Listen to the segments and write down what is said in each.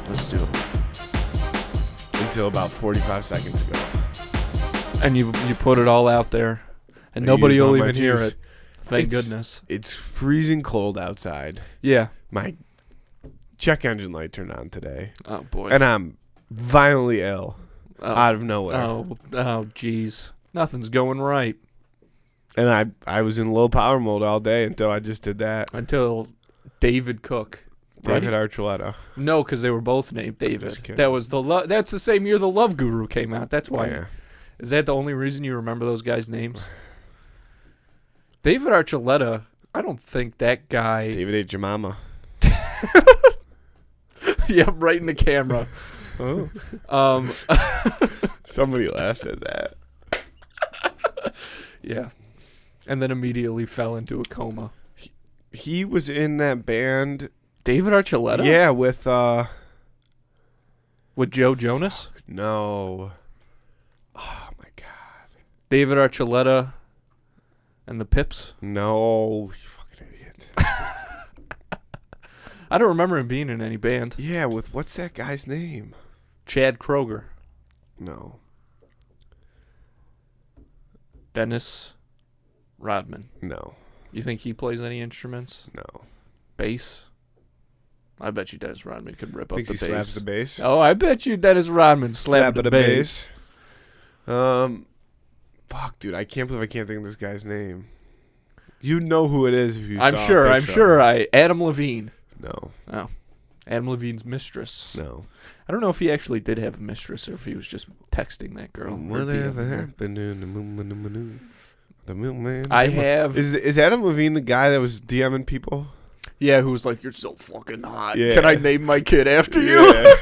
Let's do it. Until about 45 seconds ago. And you put it all out there, and nobody will even hear it. Thank goodness. It's freezing cold outside. Yeah. My check engine light turned on today. Oh, boy. And I'm violently ill out of nowhere. Oh, jeez. Nothing's going right. And I was in low power mode all day until I just did that. Until David Cook. David right? Archuleta. No, because they were both named David. Just kidding. That was that's the same year The Love Guru came out. That's why. Yeah. Is that the only reason you remember those guys' names? David Archuleta, I don't think that guy... David ate your mama. Yeah, right in the camera. Oh. Somebody laughed at that. Yeah. And then immediately fell into a coma. He was in that band. David Archuleta? Yeah, with Joe Jonas? No. Oh my God. David Archuleta and the Pips? No, you fucking idiot. I don't remember him being in any band. Yeah, with what's that guy's name? Chad Kroger. No. Dennis Rodman. No. You think he plays any instruments? No. Bass? I bet you Dennis Rodman could rip up Thinks the he bass. slaps the bass. Oh, I bet you Dennis Rodman slapped the bass. Fuck, dude, I can't believe I can't think of this guy's name. You know who it is if you I'm saw a sure. picture. Adam Levine. No. Oh. Adam Levine's mistress. No. I don't know if he actually did have a mistress or if he was just texting that girl. Whatever happened in the moon? The milkman. I have. Is Adam Levine the guy that was DMing people? Yeah, who was like, "You're so fucking hot. Yeah. Can I name my kid after you?" Yeah.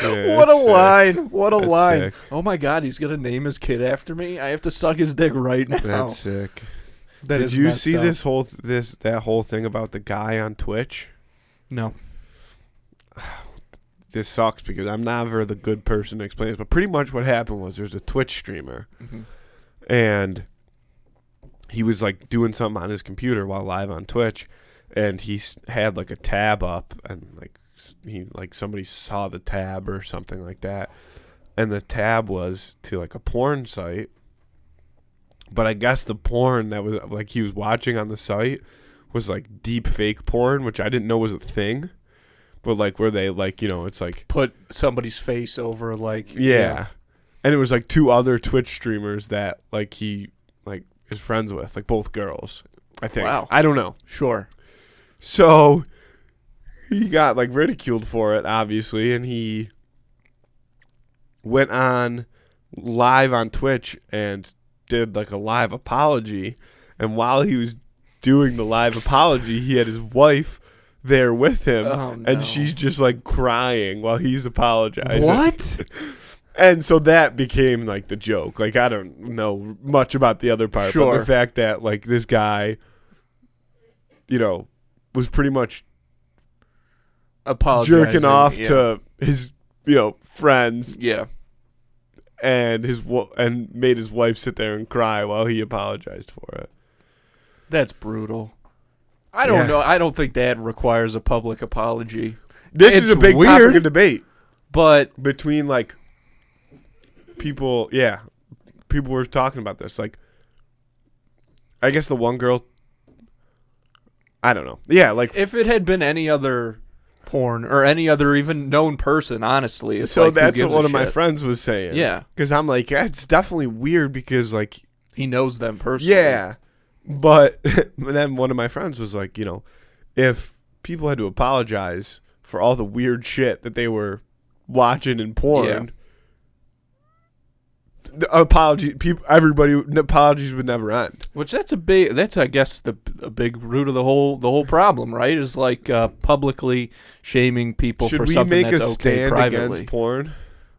Yeah, What a that's sick. line! What a That's line! sick. Oh my God, he's gonna name his kid after me. I have to suck his dick right now. That's sick. That Did is you messed see up. that whole thing about the guy on Twitch? No. This sucks because I'm never the good person to explain this, but pretty much what happened was there's a Twitch streamer, and he was like doing something on his computer while live on Twitch, and he had like a tab up, and like somebody saw the tab or something like that, and the tab was to like a porn site, but I guess the porn that was like he was watching on the site was like deep fake porn, which I didn't know was a thing. But like where they like, you know, it's like Put somebody's face over like yeah. And it was like two other Twitch streamers that like he like is friends with, like both girls, I think. Wow. I don't know. Sure. So he got like ridiculed for it, obviously, and he went on live on Twitch and did like a live apology. And while he was doing the live apology, he had his wife there with him, and she's just like crying while he's apologizing. What? And so that became like the joke. Like I don't know much about the other part, but the fact that like this guy, you know, was pretty much jerking off to his, you know, friends. Yeah. And and made his wife sit there and cry while he apologized for it. That's brutal. I don't know. I don't think that requires a public apology. This is a big topic of debate. But between like people were talking about this. Like I guess the one girl, I don't know. Yeah, like if it had been any other porn or any other even known person, honestly, it's so like, that's what one of my friends was saying. Yeah, because I'm like, yeah, it's definitely weird because like he knows them personally. Yeah, but then one of my friends was like, you know, if people had to apologize for all the weird shit that they were watching in porn, the apologies would never end. Which that's I guess a big root of the whole problem, right? Is like publicly shaming people for something that's okay stand privately. Against porn?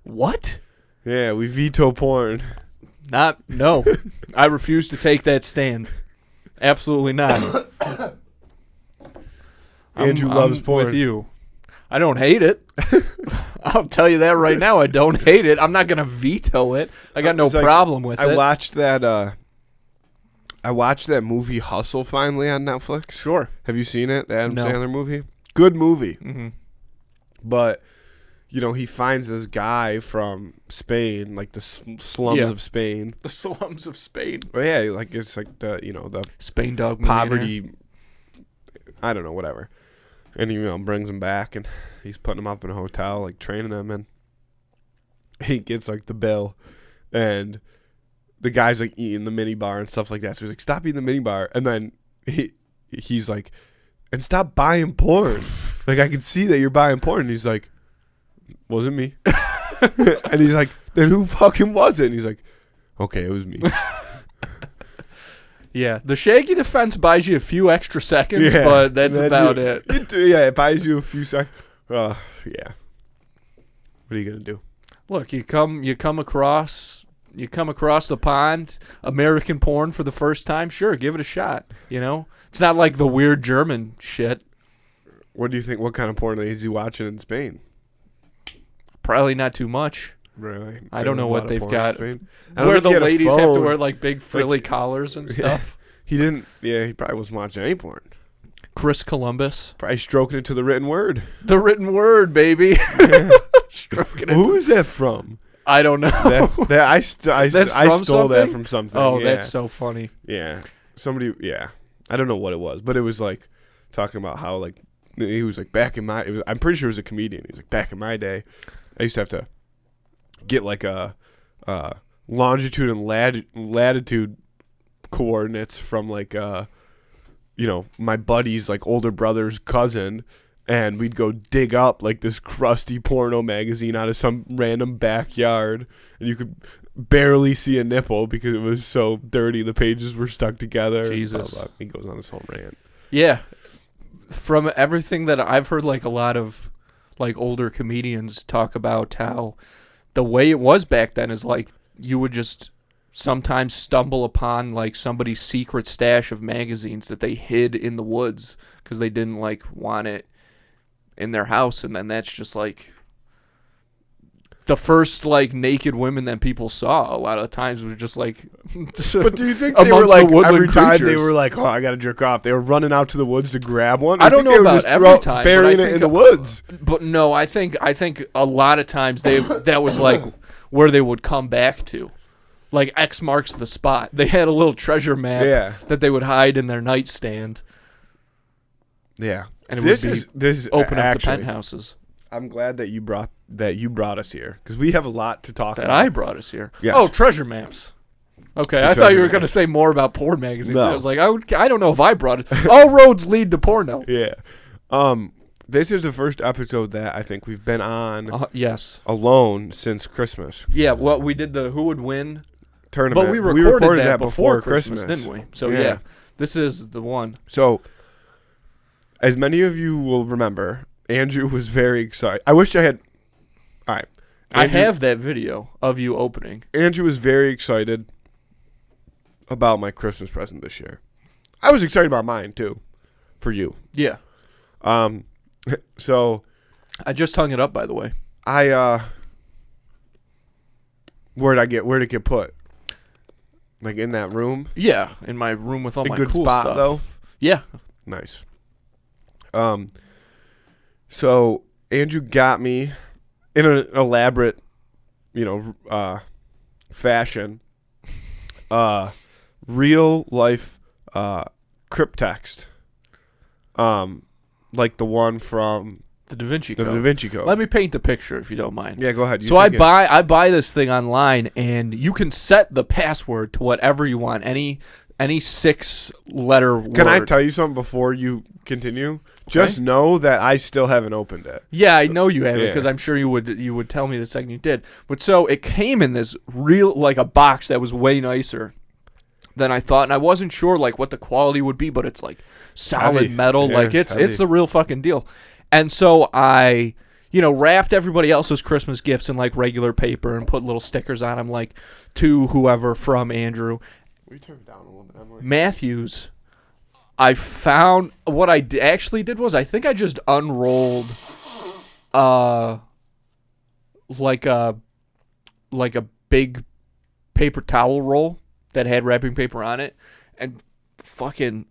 What? Yeah, we veto porn. No. I refuse to take that stand. Absolutely not. Andrew loves porn. With you. I don't hate it. I'll tell you that right now. I don't hate it. I'm not going to veto it. I got no problem with it. I watched that movie Hustle finally on Netflix. Sure. Have you seen it? The Adam Sandler movie? Good movie. Mm-hmm. But, you know, he finds this guy from Spain, like the slums of Spain. The slums of Spain. Oh, yeah, like it's like the, you know, the Spain dog poverty, I don't know, whatever. And he, you know, brings him back, and he's putting him up in a hotel, like training him, and he gets like the bill, and the guy's like eating the mini bar and stuff like that. So he's like, stop eating the mini bar. And then he's like, and stop buying porn. Like, I can see that you're buying porn. And he's like, wasn't me. And he's like, then who fucking was it? And he's like, okay, it was me. Yeah, the Shaggy defense buys you a few extra seconds, but that's about it. It buys you a few seconds. Yeah. What are you gonna do? Look, you come across the pond, American porn for the first time. Sure, give it a shot. You know, it's not like the weird German shit. What do you think? What kind of porn is he watching in Spain? Probably not too much. Really? I don't know what they've got. Where the ladies have to wear like big frilly collars and stuff. He didn't. Yeah, he probably wasn't watching any porn. Chris Columbus. Probably stroking it to the written word. The written word, baby. Yeah. Stroking it. Who is that from? I don't know. I stole that from something. Oh, yeah. That's so funny. Yeah. Somebody, yeah. I don't know what it was, but it was like talking about how like he was like back in my I'm pretty sure it was a comedian. He was like, back in my day, I used to have to get like a longitude and latitude coordinates from like you know, my buddy's like older brother's cousin, and we'd go dig up like this crusty porno magazine out of some random backyard, and you could barely see a nipple because it was so dirty. The pages were stuck together. Jesus. He goes on this whole rant. Yeah. From everything that I've heard, like a lot of like older comedians talk about how the way it was back then is like you would just sometimes stumble upon like somebody's secret stash of magazines that they hid in the woods because they didn't like want it in their house, and then that's just like the first like naked women that people saw. A lot of times was just like. But do you think they were like every time they were like, oh, I gotta jerk off? They were running out to the woods to grab one. I don't know about every time, burying it in the woods. But no, I think a lot of times that was like where they would come back to. Like X marks the spot. They had a little treasure map that they would hide in their nightstand. Yeah, and this would open up the penthouses. I'm glad that you brought us here because we have a lot to talk about. I brought us here. Yes. Oh, treasure maps. Okay, I thought you were going to say more about porn magazines. No. I was like, I don't know if I brought it. All roads lead to porno. Yeah. This is the first episode that I think we've been on. Yes. Alone since Christmas. Yeah. Well, we did the Who Would Win tournament, but we recorded that before Christmas, didn't we? So yeah, this is the one. So, as many of you will remember, Andrew was very excited. I wish I had. All right. Andrew, I have that video of you opening. Andrew was very excited about my Christmas present this year. I was excited about mine too, for you. Yeah. So, I just hung it up, by the way. Where'd it get put? Like in that room? Yeah, in my room with all my good cool spot stuff. Though. Yeah. Nice. So Andrew got me in an elaborate, fashion, real life, cryptext, like the one from the Da Vinci Code. The Da Vinci Code. Let me paint the picture if you don't mind. Yeah, go ahead. So I buy this thing online, and you can set the password to whatever you want. Any 6-letter word. Can I tell you something before you continue? Okay. Just know that I still haven't opened it. Yeah, I know you haven't because I'm sure you would tell me the second you did. But so it came in this real like a box that was way nicer than I thought, and I wasn't sure like what the quality would be, but it's like solid heavy. metal, Yeah, like it's the real fucking deal. And so I, wrapped everybody else's Christmas gifts in like regular paper and put little stickers on them, like to whoever from Andrew. Will you turn it down a little bit, Emily? Matthews. I found what I actually did was I think I just unrolled, like a big paper towel roll that had wrapping paper on it, and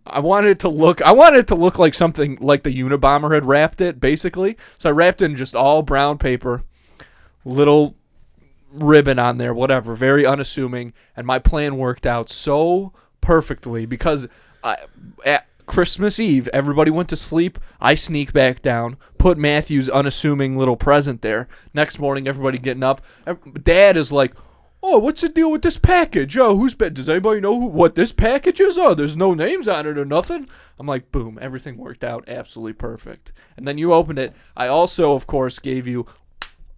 I wanted it to look like something like the Unabomber had wrapped it, basically. So I wrapped it in just all brown paper, little ribbon on there, whatever, very unassuming, and my plan worked out so perfectly because at Christmas Eve, everybody went to sleep. I sneak back down, put Matthew's unassuming little present there. Next morning, everybody getting up. Dad is like, "Oh, what's the deal with this package? Oh, does anybody know what this package is? Oh, there's no names on it or nothing." I'm like, boom, everything worked out absolutely perfect. And then you opened it. I also, of course, gave you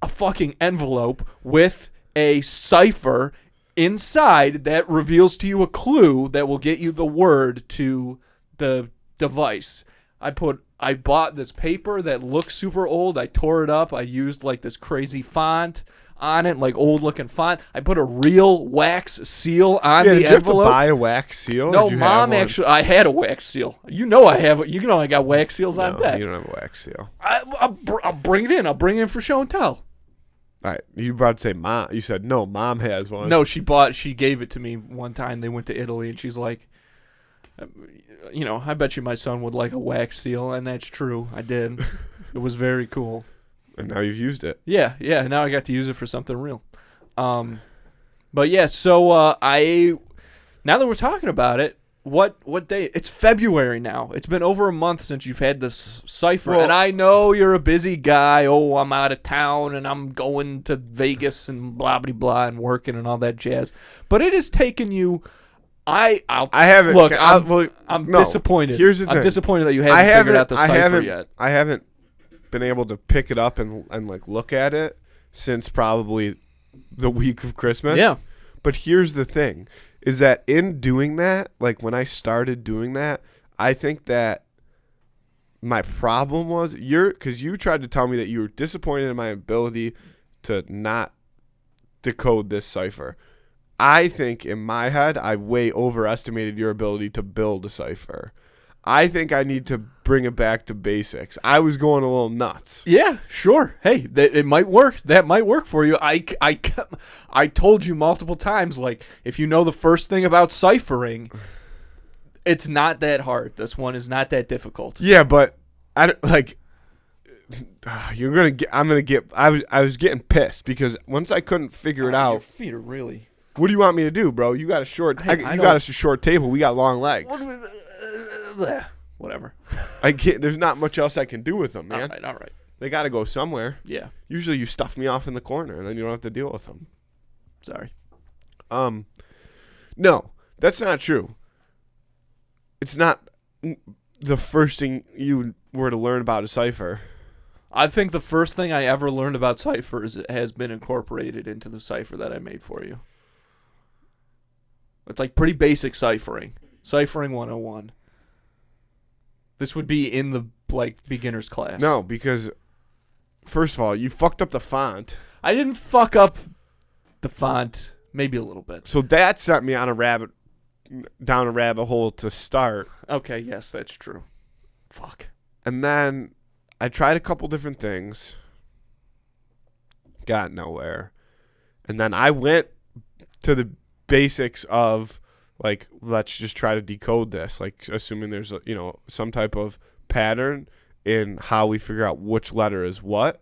a fucking envelope with a cipher inside that reveals to you a clue that will get you the word to the device. I bought this paper that looks super old. I tore it up. I used like this crazy font on it, like old looking font. I put a real wax seal on the envelope. Did you have to buy a wax seal? No, Mom actually. I had a wax seal. You know I have. You know I got wax seals on deck. You don't have a wax seal. I'll bring it in. I'll bring it in for show and tell. All right, you about to say Mom. You said no. Mom has one. No, she gave it to me one time. They went to Italy, and she's like, I bet you my son would like a wax seal, and that's true. I did. It was very cool. And now you've used it. Yeah. Now I got to use it for something real. But yeah. So now that we're talking about it, what day? It's February now. It's been over a month since you've had this cipher, and I know you're a busy guy. Oh, I'm out of town, and I'm going to Vegas and blah blah blah, and working and all that jazz. But it has taken you. I haven't. Look, I'm disappointed. Here's the thing. I'm disappointed that you haven't figured out the cipher yet. I haven't been able to pick it up and like look at it since probably the week of Christmas. Yeah. But here's the thing, is that in doing that, like when I started doing that, I think that my problem was because you tried to tell me that you were disappointed in my ability to not decode this cipher. I think in my head, I way overestimated your ability to build a cipher. I think I need to bring it back to basics. I was going a little nuts. Yeah, sure. Hey, it might work. That might work for you. I told you multiple times, like, if you know the first thing about ciphering, it's not that hard. This one is not that difficult. Yeah, but I don't, like, you're gonna get. I'm gonna get. I was getting pissed because once I couldn't figure it out. Your feet are really. What do you want me to do, bro? You got a short. You got us a short table. We got long legs. Whatever. I can't. There's not much else I can do with them, man. All right. They got to go somewhere. Yeah. Usually you stuff me off in the corner, and then you don't have to deal with them. Sorry. No, that's not true. It's not the first thing you were to learn about a cipher. I think the first thing I ever learned about ciphers has been incorporated into the cipher that I made for you. It's like pretty basic ciphering. Ciphering 101. This would be in the beginner's class. No, because first of all, you fucked up the font. I didn't fuck up the font, maybe a little bit. So that sent me down a rabbit hole to start. Okay, yes, that's true. Fuck. And then I tried a couple different things. Got nowhere. And then I went to the basics of, like, let's just try to decode this, like, assuming there's some type of pattern in how we figure out which letter is what.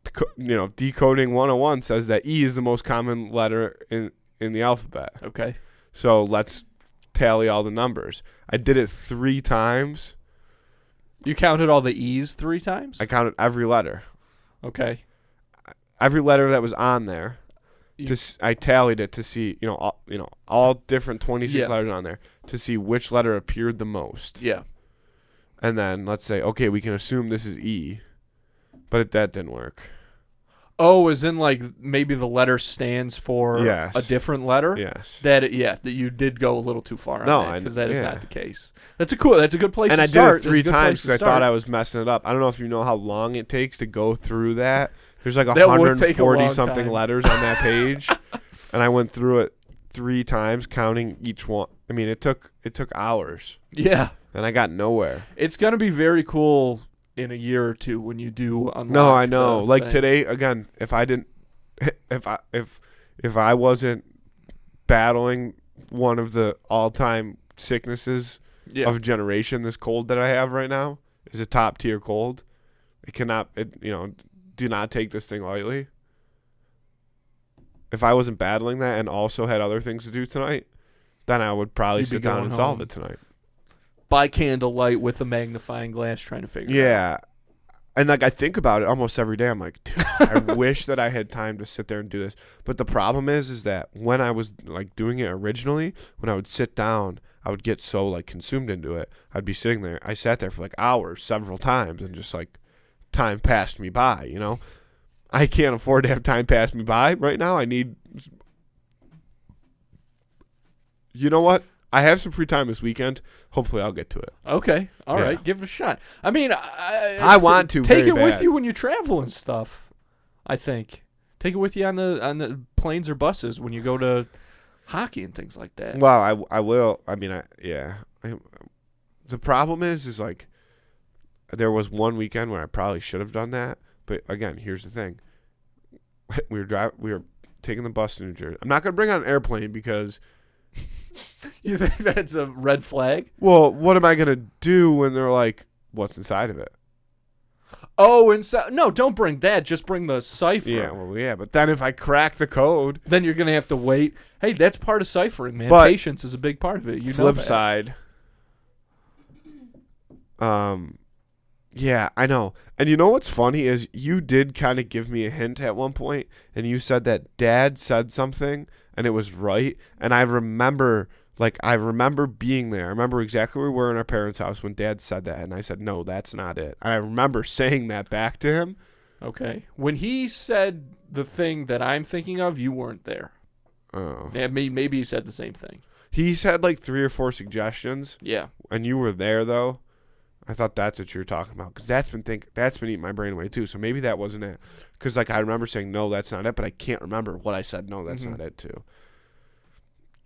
Decoding 101 says that E is the most common letter in the alphabet. Okay. So let's tally all the numbers. I did it 3 times. You counted all the E's 3 times? I counted every letter. Okay. Every letter that was on there. I tallied it to see, all different 26 letters on there to see which letter appeared the most. Yeah. And then let's say, okay, we can assume this is E, but that didn't work. Oh, as in like maybe the letter stands for a different letter? Yes. That you did go a little too far on that because that is not the case. That's a good place and to start. And I did it 3 times because I thought I was messing it up. I don't know if you know how long it takes to go through that. There's like 140-something letters on that page, and I went through it 3 times, counting each one. I mean, it took hours. Yeah. And I got nowhere. It's gonna be very cool in a year or two when you do unlock. No, I know. Like today, again, if I wasn't battling one of the all-time sicknesses of a generation. This cold that I have right now is a top tier cold. Do not take this thing lightly. If I wasn't battling that and also had other things to do tonight, then I would probably sit down and solve it tonight. By candlelight with a magnifying glass trying to figure it out. Yeah. And like I think about it almost every day. I'm like, dude, I wish that I had time to sit there and do this. But the problem is that when I was like doing it originally, when I would sit down, I would get so like consumed into it. I'd be sitting there. I sat there for like hours several times and just like time passed me by, you know? I can't afford to have time pass me by right now. I need, you know what? I have some free time this weekend. Hopefully, I'll get to it. Okay, all right, give it a shot. I mean, I want to take it bad. with you when you travel and stuff. I think take it with you on the planes or buses when you go to hockey and things like that. Well, I will. I mean, the problem is like there was one weekend where I probably should have done that. But again, here's the thing: we were taking the bus to New Jersey. I'm not gonna bring on an airplane because. You think that's a red flag? Well, what am I going to do when they're like, what's inside of it? Oh, inside. No, don't bring that. Just bring the cipher. Yeah, but then if I crack the code. Then you're going to have to wait. Hey, that's part of ciphering, man. But patience is a big part of it. You flip know that. Side. Yeah, I know. And you know what's funny is you did kind of give me a hint at one point, and you said that Dad said something, and it was right. And I remember being there. I remember exactly where we were in our parents' house when Dad said that, and I said, no, that's not it. And I remember saying that back to him. Okay. When he said the thing that I'm thinking of, you weren't there. Oh. Yeah, maybe he said the same thing. He's had like 3 or 4 suggestions. Yeah. And you were there, though. I thought that's what you were talking about because that's been eating my brain away too. So maybe that wasn't it. Because like I remember saying no, that's not it, but I can't remember what I said. No, that's not it too.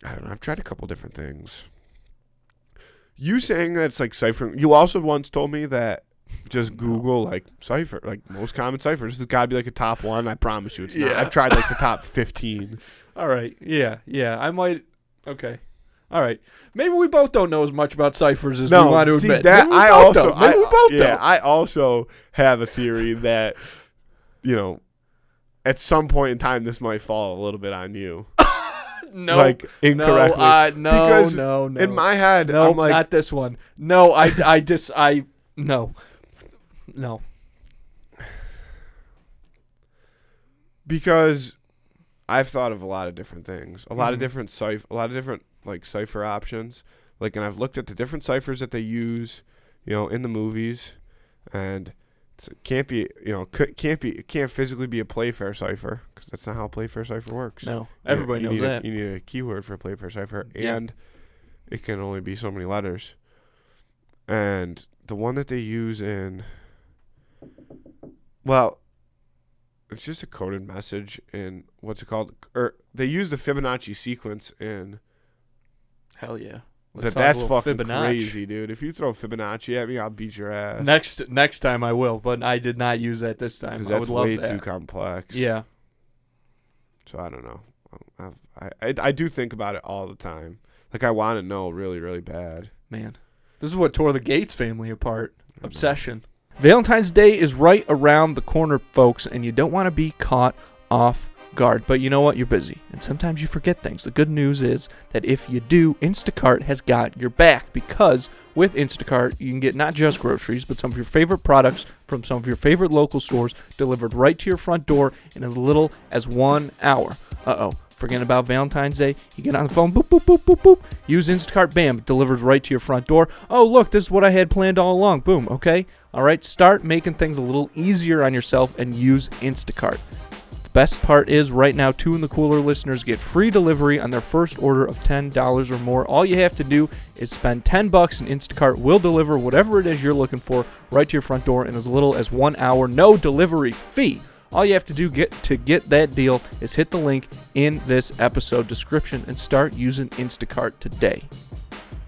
I don't know. I've tried a couple different things. You saying that it's like ciphering. You also once told me that just Google like cipher, like most common ciphers. This has got to be like a top 1. I promise you, it's not. I've tried like the top 15. All right. Yeah. I might. Okay. All right. Maybe we both don't know as much about ciphers as we want to admit. That I also have a theory that, at some point in time this might fall a little bit on you. No, like incorrectly. No. In my head, no, I'm like, not this one. No, no. Because I've thought of a lot of different things, a lot of different like cipher options, like, and I've looked at the different ciphers that they use, in the movies, and it can't physically be a Playfair cipher because that's not how a Playfair cipher works. No, everybody knows that. You need a keyword for a Playfair cipher, and it can only be so many letters. And the one that they use in, well, it's just a coded message in what's it called? Or they use the Fibonacci sequence in. Hell yeah. That's fucking crazy, dude. If you throw Fibonacci at me, I'll beat your ass. Next time I will, but I did not use that this time. Because that's way too complex. Yeah. So I don't know. I do think about it all the time. Like I want to know really, really bad. Man, this is what tore the Gates family apart. Obsession. Valentine's Day is right around the corner, folks, and you don't want to be caught off guard. But you know what? You're busy, and sometimes you forget things. The good news is that if you do, Instacart has got your back, because with Instacart, you can get not just groceries, but some of your favorite products from some of your favorite local stores delivered right to your front door in as little as 1 hour. Forgetting about Valentine's Day, you get on the phone, boop, boop, boop, boop, boop. Use Instacart, bam, it delivers right to your front door. Oh, look, this is what I had planned all along. Boom, okay? All right, start making things a little easier on yourself and use Instacart. The best part is right now, 2 in the Cooler listeners get free delivery on their first order of $10 or more. All you have to do is spend $10 and Instacart will deliver whatever it is you're looking for right to your front door in as little as 1 hour. No delivery fee. All you have to do to get that deal is hit the link in this episode description and start using Instacart today.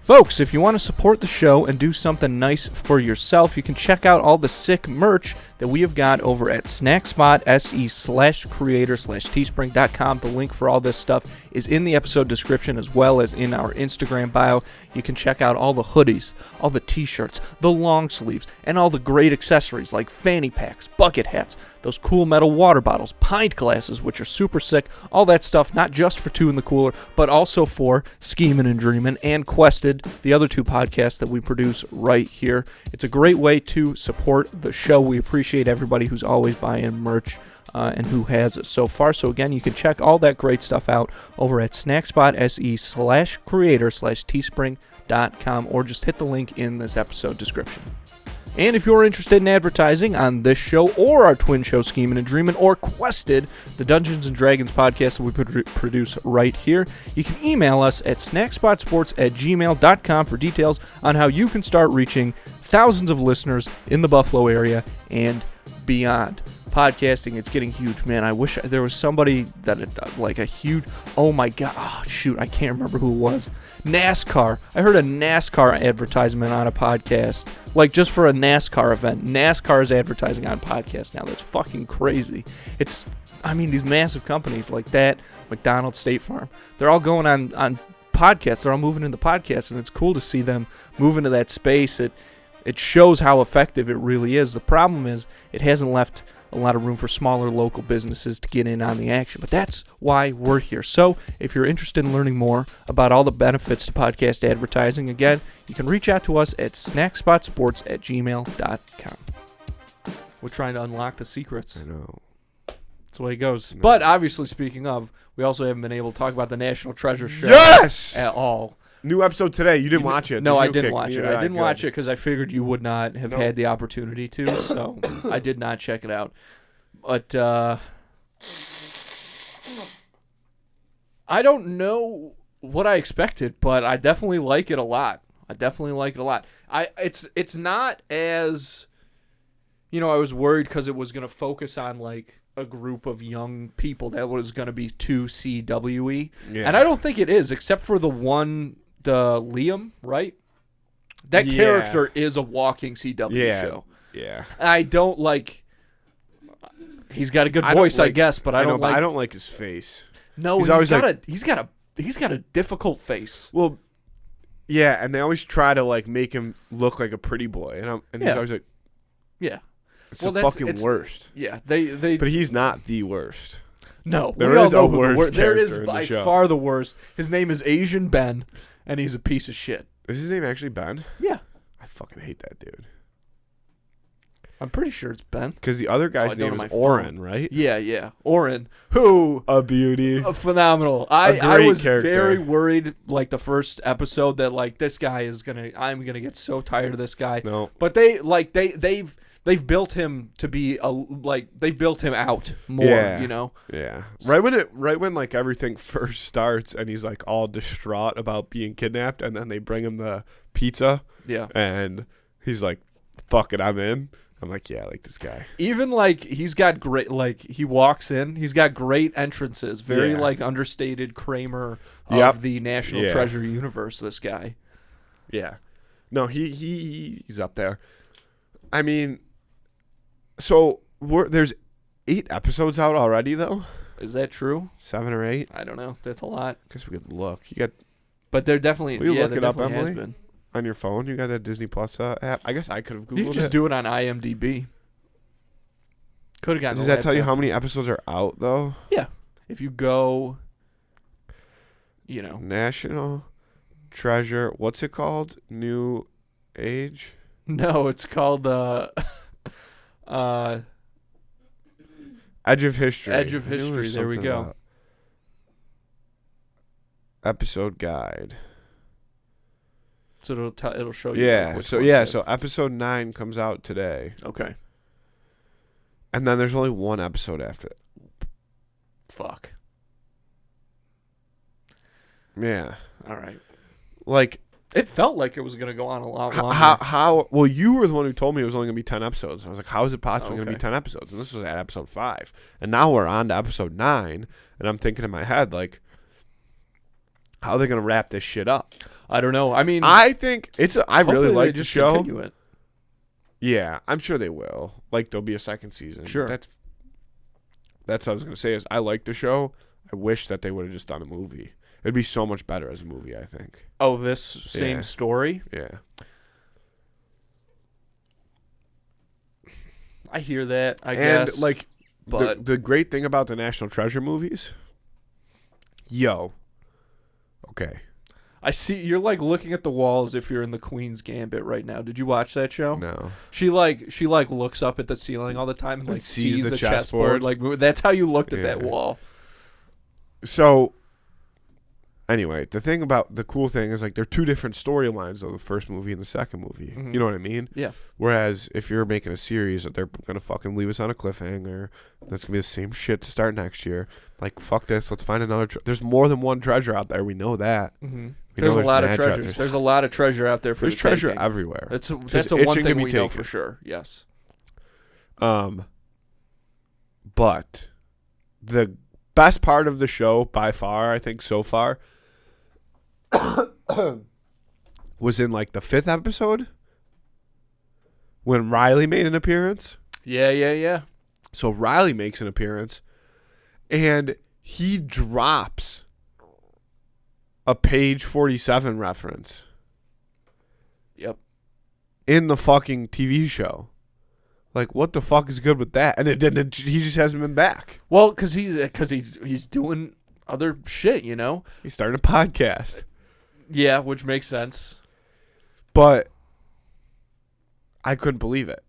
Folks, if you want to support the show and do something nice for yourself, you can check out all the sick merch that we have got over at snackspot.se/creator/teespring.com. The link for all this stuff is in the episode description as well as in our Instagram bio. You can check out all the hoodies, all the t-shirts, the long sleeves, and all the great accessories like fanny packs, bucket hats, those cool metal water bottles, pint glasses, which are super sick, all that stuff, not just for Two in the Cooler, but also for Schemin' and Dreamin' and Quested, the other two podcasts that we produce right here. It's a great way to support the show. We appreciate everybody who's always buying merch and who has so far. So again, you can check all that great stuff out over at snackspot.se/creator/teespring.com or just hit the link in this episode description. And if you're interested in advertising on this show or our twin show Schemin' and Dreamin' or Quested, the Dungeons and Dragons podcast that we produce right here, you can email us at snackspotsports@gmail.com for details on how you can start reaching thousands of listeners in the Buffalo area and beyond. Podcasting, it's getting huge, man. I wish there was somebody that had, like a huge, oh my god, oh shoot, I can't remember who it was. NASCAR. I heard a NASCAR advertisement on a podcast, like just for a NASCAR event. NASCAR is advertising on podcasts now. That's fucking crazy. These massive companies like that, McDonald's, State Farm, they're all going on podcasts. They're all moving into podcasts, and it's cool to see them move into that space. It shows how effective it really is. The problem is it hasn't left a lot of room for smaller local businesses to get in on the action. But that's why we're here. So if you're interested in learning more about all the benefits to podcast advertising, again, you can reach out to us at snackspotsports@gmail.com. We're trying to unlock the secrets. I know. That's the way it goes. No. But obviously, speaking of, we also haven't been able to talk about the National Treasure show at all. New episode today. You didn't watch it. No, I didn't watch it. I didn't watch it because I figured you would not have had the opportunity to, so I did not check it out. But I don't know what I expected, but I definitely like it a lot. It's not as, I was worried because it was going to focus on like a group of young people that was going to be too CWE. Yeah. And I don't think it is, except for the Liam, right? That character is a walking CW show. Yeah. I don't like. He's got a good voice, I guess, but I don't like. I don't like his face. No, he's got a difficult face. Well, yeah, and they always try to like make him look like a pretty boy, and he's always like, yeah, it's the fucking worst. Yeah, they. But he's not the worst. No, there is a worst. There is by far the worst. His name is Asian Ben, and he's a piece of shit. Is his name actually Ben? Yeah. I fucking hate that dude. I'm pretty sure it's Ben. Because the other guy's name is Oren, right? Yeah. Oren, who a beauty, phenomenal. I was very worried, like the first episode, that like this guy I'm gonna get so tired of this guy. No, but they've built him to be they've built him out more, Yeah. Right when like everything first starts and he's like all distraught about being kidnapped, and then they bring him the pizza. Yeah. And he's like, "Fuck it, I'm in." I'm like, yeah, I like this guy. Even like he's got great, like he walks in, he's got great entrances. Very like understated Kramer of the National Treasure universe. This guy. Yeah. No, he's up there. I mean, so there's 8 episodes out already, though. Is that true? 7 or 8? I don't know. That's a lot. Guess we could look. But they're definitely. Will you look it up, Emily? Has been. On your phone, you got a Disney Plus app. I guess I could have Googled it. You could just do it on IMDb. Could have gotten. Does that tell you how many episodes are out, though? Yeah. If you go, National Treasure. What's it called? New Age? No, it's called Edge of History. Edge of History. There we go. Episode guide. So it'll show you. Yeah. So episode 9 comes out today. Okay. And then there's only 1 episode after it. Fuck. Yeah. All right. Like, it felt like it was going to go on a lot longer. How? Well, you were the one who told me it was only going to be 10 episodes. I was like, how is it possibly going to be 10 episodes? And this was at episode 5. And now we're on to episode 9. And I'm thinking in my head, like, how are they going to wrap this shit up? I don't know. I mean, I think I really like the show. Yeah, I'm sure they will. Like, there'll be a second season. Sure. That's what I was gonna say. Is I like the show. I wish that they would have just done a movie. It'd be so much better as a movie, I think. Oh, this same story? Yeah. I hear that, I guess. And, like, but the great thing about the National Treasure movies, okay. I see you're like looking at the walls if you're in the Queen's Gambit right now. Did you watch that show? No. She looks up at the ceiling all the time and like sees the chessboard. Like that's how you looked at that wall. So anyway, the cool thing is like they're two different storylines of the first movie and the second movie. Mm-hmm. You know what I mean? Yeah. Whereas if you're making a series that they're gonna fucking leave us on a cliffhanger, that's gonna be the same shit to start next year. Like fuck this, let's find another. There's more than one treasure out there. We know that. Mm-hmm. There's a lot of treasures. There's a lot of treasure out there for There's the treasure taking. everywhere. That's a one thing we know for sure. Yes. But the best part of the show by far, I think so far, was in like the 5th episode when Riley made an appearance. Yeah. So Riley makes an appearance and he drops a page 47 reference. Yep. In the fucking TV show. Like, what the fuck is good with that? And he just hasn't been back. Well, because he's doing other shit, you know? He's starting a podcast. Yeah, which makes sense. But I couldn't believe it.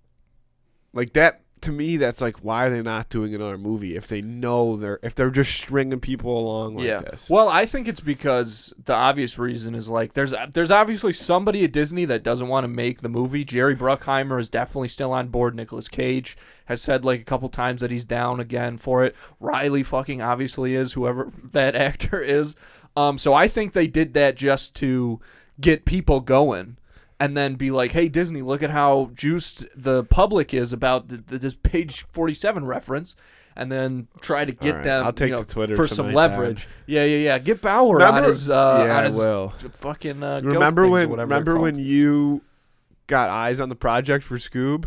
Like, that, to me, that's like, why are they not doing another movie if they know if they're just stringing people along like this? Well, I think it's because the obvious reason is like there's obviously somebody at Disney that doesn't want to make the movie. Jerry Bruckheimer is definitely still on board. Nicolas Cage has said like a couple times that he's down again for it. Riley fucking obviously is, whoever that actor is. So I think they did that just to get people going. And then be like, hey, Disney, look at how juiced the public is about this page 47 reference. And then try to get them I'll take to Twitter for some leverage. Then. Yeah. Get Bauer on his fucking remember when when you got eyes on the project for Scoob?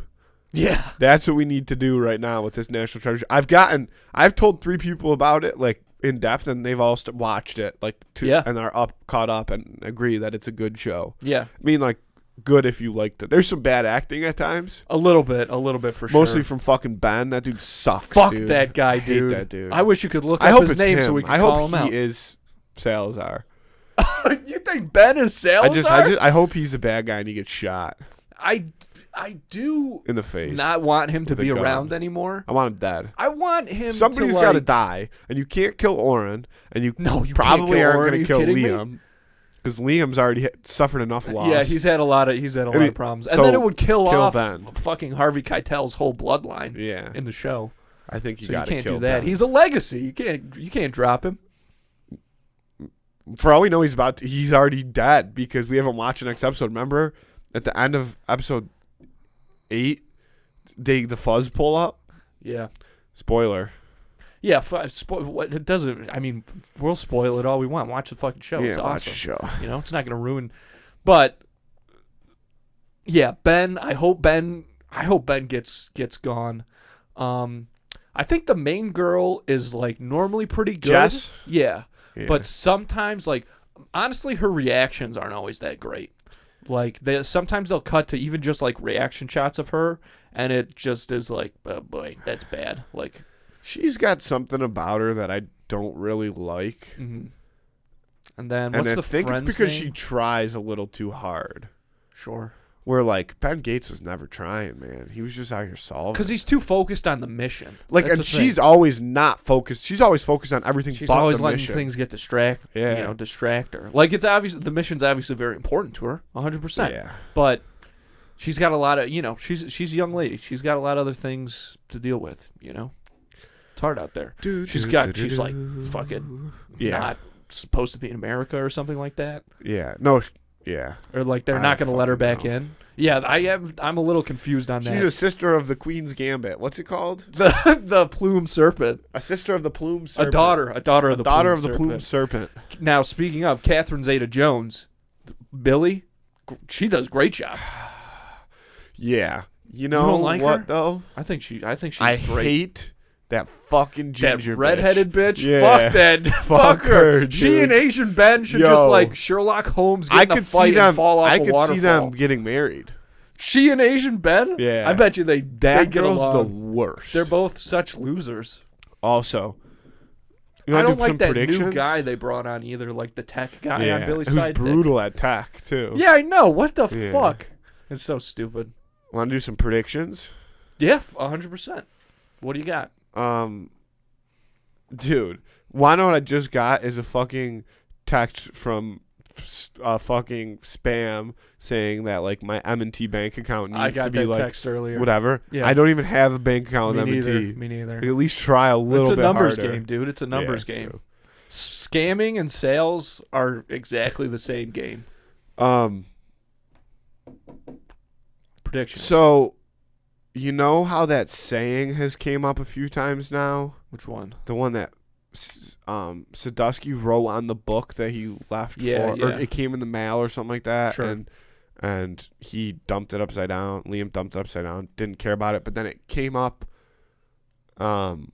Yeah. That's what we need to do right now with this National Treasure. I've told 3 people about it, like, in depth, and they've all watched it, like, and are caught up and agree that it's a good show. Yeah. I mean, like, good if you liked it. There's some bad acting at times. A little bit for sure. Mostly from fucking Ben. That dude sucks. Fuck dude. that guy, I dude. hate that dude. I wish you could look up his name so we could call him out. I hope he is Salazar. You think Ben is Salazar? I hope he's a bad guy and he gets shot. I do in the face. Not want him to be around anymore. I want him dead. I want him. Somebody's got to die, and you can't kill Oren, and you probably aren't going to kill Liam. Because Liam's already suffered enough loss. Yeah, he's had a lot of problems, and then it would kill off Ben. Fucking Harvey Keitel's whole bloodline. Yeah. In the show, I think you can't kill do that. Ben. He's a legacy. You can't drop him. For all we know, he's already dead because we haven't watched the next episode. Remember, at the end of episode 8, the fuzz pull up. Yeah. Spoiler. Yeah, it doesn't. I mean, we'll spoil it all we want. Watch the fucking show. Yeah, it's awesome. watch the show. You know, it's not going to ruin. But yeah, Ben. I hope Ben gets gone. I think the main girl is like normally pretty good. Jess? Yeah. But sometimes, like, honestly, her reactions aren't always that great. Like, sometimes they'll cut to even just like reaction shots of her, and it just is like, oh boy, that's bad. Like. She's got something about her that I don't really like. Mm-hmm. And then what's the friend's name? I think it's because name? she tries a little too hard. Sure. Where, like, Ben Gates was never trying, man. He was just out here solving. Because he's too focused on the mission. Like, and she's always not focused. She's always focused on everything she's but always the letting mission. things get distract her. Like, it's obvious the mission's obviously very important to her, 100%. Yeah. But she's got a lot of, she's a young lady. She's got a lot of other things to deal with, It's hard out there. She's like fucking not supposed to be in America or something like that. Yeah. No. Yeah. Or like they're not going to let her back in. Yeah, I'm a little confused on that. She's a sister of the Queen's Gambit. What's it called? The Plume Serpent. A sister of the Plume Serpent. A daughter of the Plume Serpent. Now, speaking of Catherine Zeta-Jones, Billy, she does a great job. Yeah. You know don't like what her? though? I think she's I great. hate that fucking ginger That redheaded bitch. Yeah. Fuck that. Fuck her. Dude. She and Asian Ben should just like Sherlock Holmes get in a fight and fall off a waterfall. I could see them getting married. She and Asian Ben? Yeah. I bet you they get girl's along. the worst. They're both such losers. Also, I don't like that new guy they brought on either, like the tech guy on Billy's side. Who's brutal at tech, too. Yeah, I know. What the fuck? It's so stupid. Want to do some predictions? Yeah, 100%. What do you got? Dude, wanna know what I just got is a fucking text from fucking spam saying that like my M&T bank account needs to be that like text earlier. Whatever. Yeah. I don't even have a bank account with M&T. Me neither. Like, at least try a little bit It's a numbers harder. game, dude. It's a numbers game. True. Scamming and sales are exactly the same game. Predictions. So, you know how that saying has came up a few times now? Which one? The one that Sadusky wrote on the book that he left or it came in the mail or something like that. Sure. And he dumped it upside down. Liam dumped it upside down. Didn't care about it. But then it came up on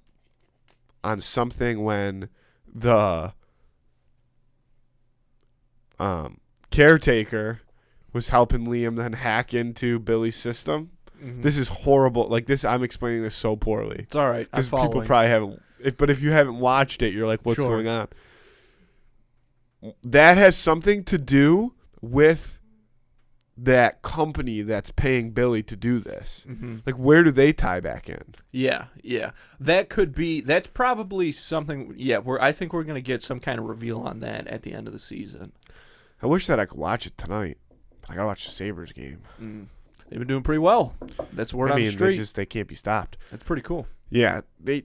something when the caretaker was helping Liam then hack into Billy's system. Mm-hmm. This is horrible. Like this, I'm explaining this so poorly. It's all right. Because people probably haven't. But if you haven't watched it, you're like, what's going on? That has something to do with that company that's paying Billy to do this. Mm-hmm. Like, where do they tie back in? Yeah. That could be. That's probably something. Yeah, I think we're gonna get some kind of reveal on that at the end of the season. I wish that I could watch it tonight, but I gotta watch the Sabres game. They've been doing pretty well. That's word on the street. They can't be stopped. That's pretty cool. Yeah, they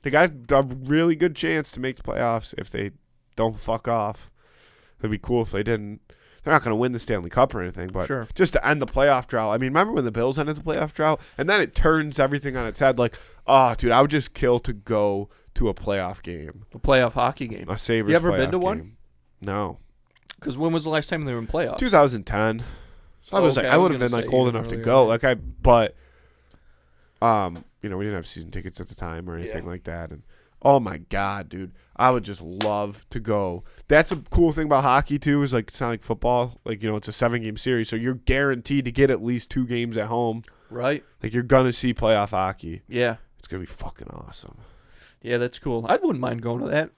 got a really good chance to make the playoffs if they don't fuck off. It'd be cool if they didn't. They're not going to win the Stanley Cup or anything, but just to end the playoff drought. I mean, remember when the Bills ended the playoff drought? And then it turns everything on its head. Like, oh, dude, I would just kill to go to a playoff game. A playoff hockey game. A Sabres You ever playoff been to game. one? No. Because when was the last time they were in playoffs? 2010. So I would have been like old enough to go. Like but we didn't have season tickets at the time or anything like that. And oh my god, dude, I would just love to go. That's a cool thing about hockey too. Is like it's not like football. Like it's a 7-game series, so you're guaranteed to get at least 2 games at home. Right. Like you're gonna see playoff hockey. Yeah. It's gonna be fucking awesome. Yeah, that's cool. I wouldn't mind going to that.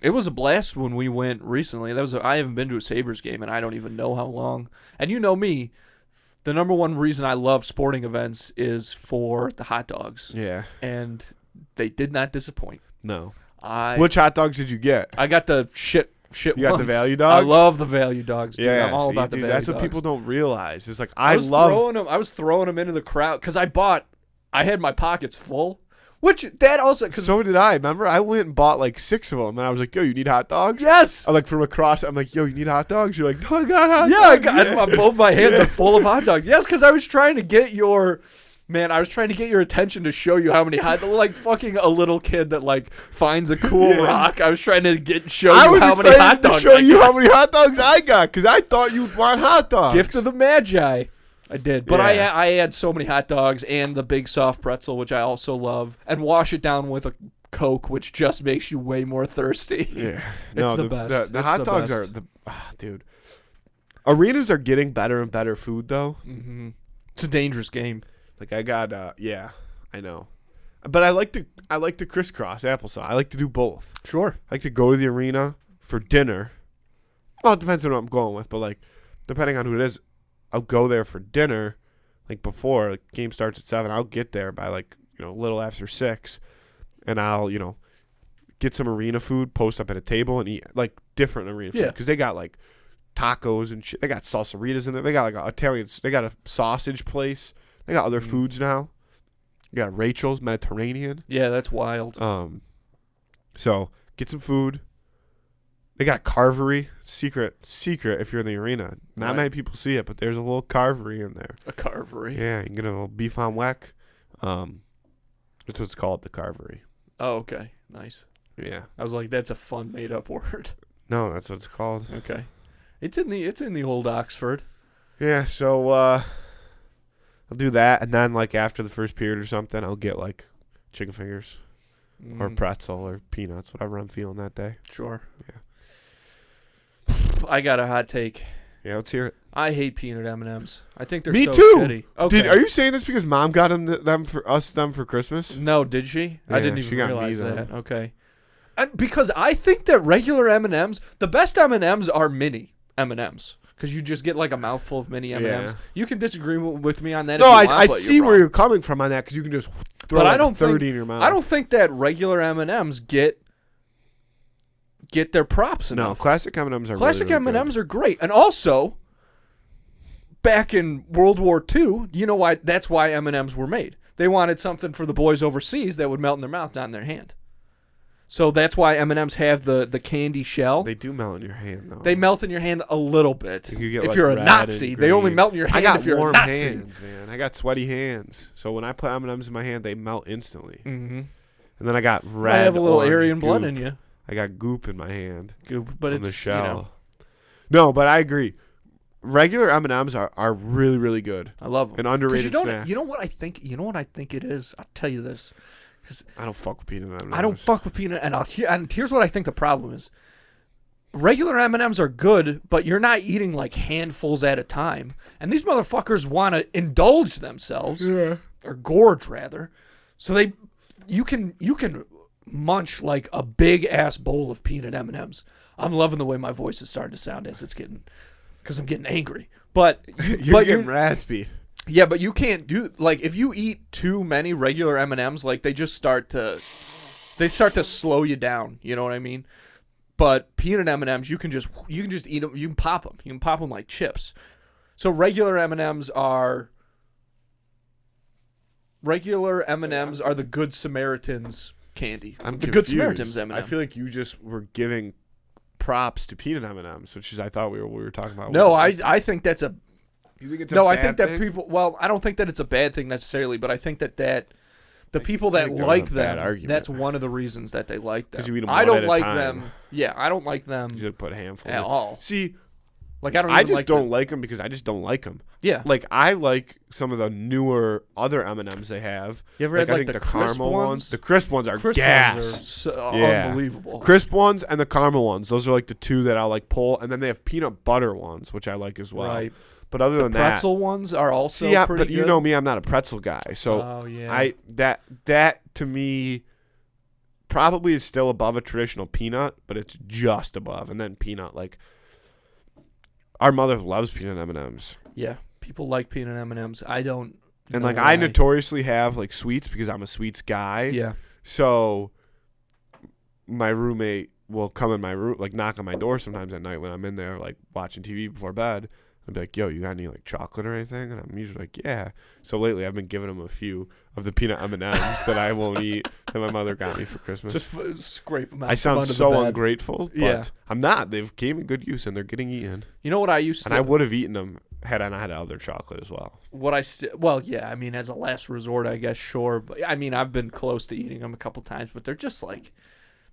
It was a blast when we went recently. I haven't been to a Sabres game, and I don't even know how long. And you know me, the number one reason I love sporting events is for the hot dogs. Yeah. And they did not disappoint. No. Which hot dogs did you get? I got the shit You got the value dogs? I love the value dogs, dude. Yeah, I'm all about the value dogs. That's what people don't realize. It's like I was throwing them into the crowd because I had my pockets full. So did I. Remember, I went and bought like 6 of them, and I was like, "Yo, you need hot dogs?" Yes. I'm like from across. I'm like, "Yo, you need hot dogs?" You're like, "No, I got hot dogs." Both my hands are full of hot dogs. Yes, because I was trying to get your attention to show you how many hot dogs. Like fucking a little kid that like finds a cool rock. I was trying to show you how many hot dogs. Show you how many hot dogs I got because I thought you'd want hot dogs. Gift of the Magi. I did, but I had so many hot dogs and the big soft pretzel, which I also love, and wash it down with a Coke, which just makes you way more thirsty. Yeah, it's the best. The hot dogs are dude. Arenas are getting better and better food though. Mm-hmm. It's a dangerous game. Like I got, I know, but I like to crisscross applesauce. I like to do both. Sure, I like to go to the arena for dinner. Well, it depends on what I'm going with, but like depending on who it is. I'll go there for dinner, like before the game starts at 7. I'll get there by like a little after 6, and I'll get some arena food, post up at a table, and eat like different arena food because they got like tacos and shit. They got salsaritas in there. They got like Italian. They got a sausage place. They got other foods now. You got Rachel's Mediterranean. Yeah, that's wild. So get some food. They got a carvery. Secret if you're in the arena. Not many people see it, but there's a little carvery in there. A carvery? Yeah, you can get a little beef on weck. That's what it's called, the carvery. Oh, okay. Nice. Yeah. I was like, that's a fun made up word. No, that's what it's called. Okay. It's in the old Oxford. Yeah, so I'll do that, and then like after the first period or something, I'll get like chicken fingers or pretzel or peanuts, whatever I'm feeling that day. Sure. Yeah. I got a hot take. Yeah, let's hear it. I hate peanut M&Ms. I think they're Me so too. shitty. Okay. Are you saying this because Mom got them for Christmas? No, did she? I Yeah, didn't she even got me realize them. that. Okay. And because I think that regular M&Ms, the best M&Ms are mini M&Ms. Because you just get like a mouthful of mini M&Ms. Yeah. You can disagree with me on that. No, if you want, I but see you're where wrong. you're coming from on that because you can just throw But like I don't 30 think, in your mouth. I don't think that regular M&Ms get their props enough. No, classic M&Ms are Classic really, really M&Ms are great. And also, back in World War II, you know why? That's why M&Ms were made. They wanted something for the boys overseas that would melt in their mouth, not in their hand. So that's why M&Ms have the candy shell. They do melt in your hand, though. They melt in your hand a little bit. You get, if like, you're a red Nazi, and they only green. melt in your hand I got if you're warm a Nazi. hands, man. I got sweaty hands. So when I put M&Ms in my hand, they melt instantly. Mm-hmm. And then I got red, I have a little orange Aryan goop. blood in you. I got goop in my hand. Goop, but on it's the shell. You know, No, but I agree. Regular M&Ms are really, really good. I love them. An underrated snack. You know what I think? You know what I think it is. I'll tell you this. I don't fuck with peanut M&Ms. I don't fuck with peanut, and here's what I think the problem is. Regular M&Ms are good, but you're not eating like handfuls at a time, and these motherfuckers want to indulge themselves, or gorge rather. So you can munch like a big ass bowl of peanut M&Ms. I'm loving the way my voice is starting to sound as it's getting, because I'm getting angry. But you're getting raspy. Yeah, but you can't do like if you eat too many regular M&Ms, like they start to slow you down. You know what I mean? But peanut M&Ms, you can just eat them. You can pop them. You can pop them like chips. So regular M&Ms are the Good Samaritans candy. I'm the confused. Good Samaritans M&M. I feel like you just were giving props to peanut M&Ms, which is I thought we were talking about. No, I think that's a. You think it's no, a I bad think that thing? people. Well, I don't think that it's a bad thing necessarily, but I think that the people I that think that was like a bad them, argument. that's one of the reasons that they like them. 'Cause you eat them I one don't at a like time. them. Yeah, I don't like them You should put a handful at in. all. See, Like I don't. I even just like don't them. like them because I just don't like them. Yeah. Like I like some of the newer other M&Ms they have. You ever like, had I like think the crisp caramel ones? The crisp ones are Crisp gas. ones are so Yeah. unbelievable. Crisp ones and the caramel ones. Those are like the two that I'll like pull. And then they have peanut butter ones, which I like as well. Right. But other The than that, pretzel ones are also see, yeah, pretty but good. you know me, I'm not a pretzel guy. So Oh yeah. that to me probably is still above a traditional peanut, but it's just above. And then peanut, like our mother loves peanut M&Ms. Yeah. People like peanut M&Ms. I don't. And know like I why. notoriously have like sweets because I'm a sweets guy. Yeah. So my roommate will come in my room, like knock on my door sometimes at night when I'm in there, like watching TV before bed. I'd be like, "Yo, you got any like chocolate or anything?" And I'm usually like, "Yeah." So lately, I've been giving him a few of the peanut M&Ms that I won't eat that my mother got me for Christmas. Just scrape them out. I sound under so the bed. ungrateful, but Yeah. I'm not. They've came in good use and they're getting eaten. You know what I used to? And I would have eaten them had I not had other chocolate as well. Well, yeah. I mean, as a last resort, I guess sure. But I mean, I've been close to eating them a couple times, but they're just like,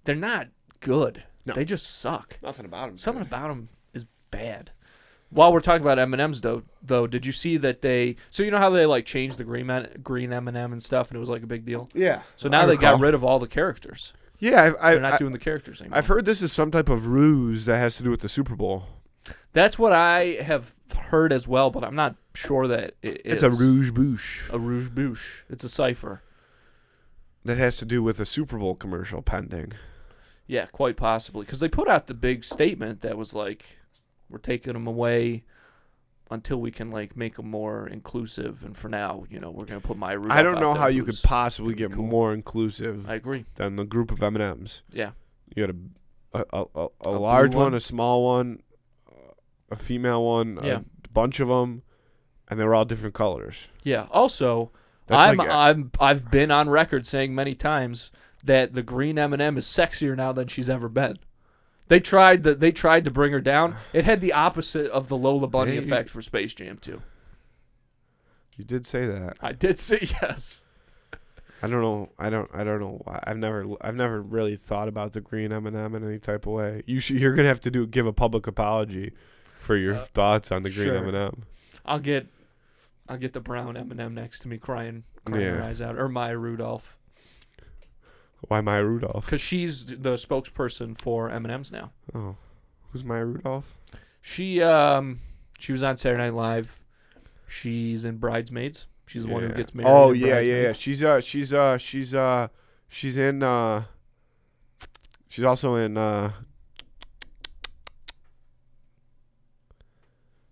they're not good. No. They just suck. Nothing about them. Something about them is bad. While we're talking about M&Ms, though, did you see that they? So you know how they like changed the green M&M and stuff, and it was like a big deal. Yeah. So now they got rid of all the characters. Yeah, They're not doing the characters anymore. I've heard this is some type of ruse that has to do with the Super Bowl. That's what I have heard as well, but I'm not sure that It's a rouge bouche. A rouge bouche. It's a cipher. That has to do with a Super Bowl commercial pending. Yeah, quite possibly. Because they put out the big statement that was like, we're taking them away until we can like make them more inclusive. And for now, you know, we're going to put my Rudolph I don't out know there, how you who's could possibly gonna get be cool. more inclusive I agree. than the group of M&Ms. Yeah. You had a blue large one, one. a small one, a female one, Yeah. a bunch of them, and they were all different colors. Yeah. Also, That's I've been on record saying many times that the green M&M is sexier now than she's ever been. They tried to bring her down. It had the opposite of the Lola Bunny Hey. effect for Space Jam 2. You did say that. I did say yes. I don't know. I don't know why. I've never really thought about the green M&M in any type of way. You're gonna have to give a public apology for your thoughts on the green sure. M&M. I'll get the brown M&M next to me crying her eyes out. Or Maya Rudolph. Why Maya Rudolph? Because she's the spokesperson for M&M's now. Oh. Who's Maya Rudolph? She was on Saturday Night Live. She's in Bridesmaids. She's the one who gets married. Oh, in yeah. Bridesmaids. She's in she's also in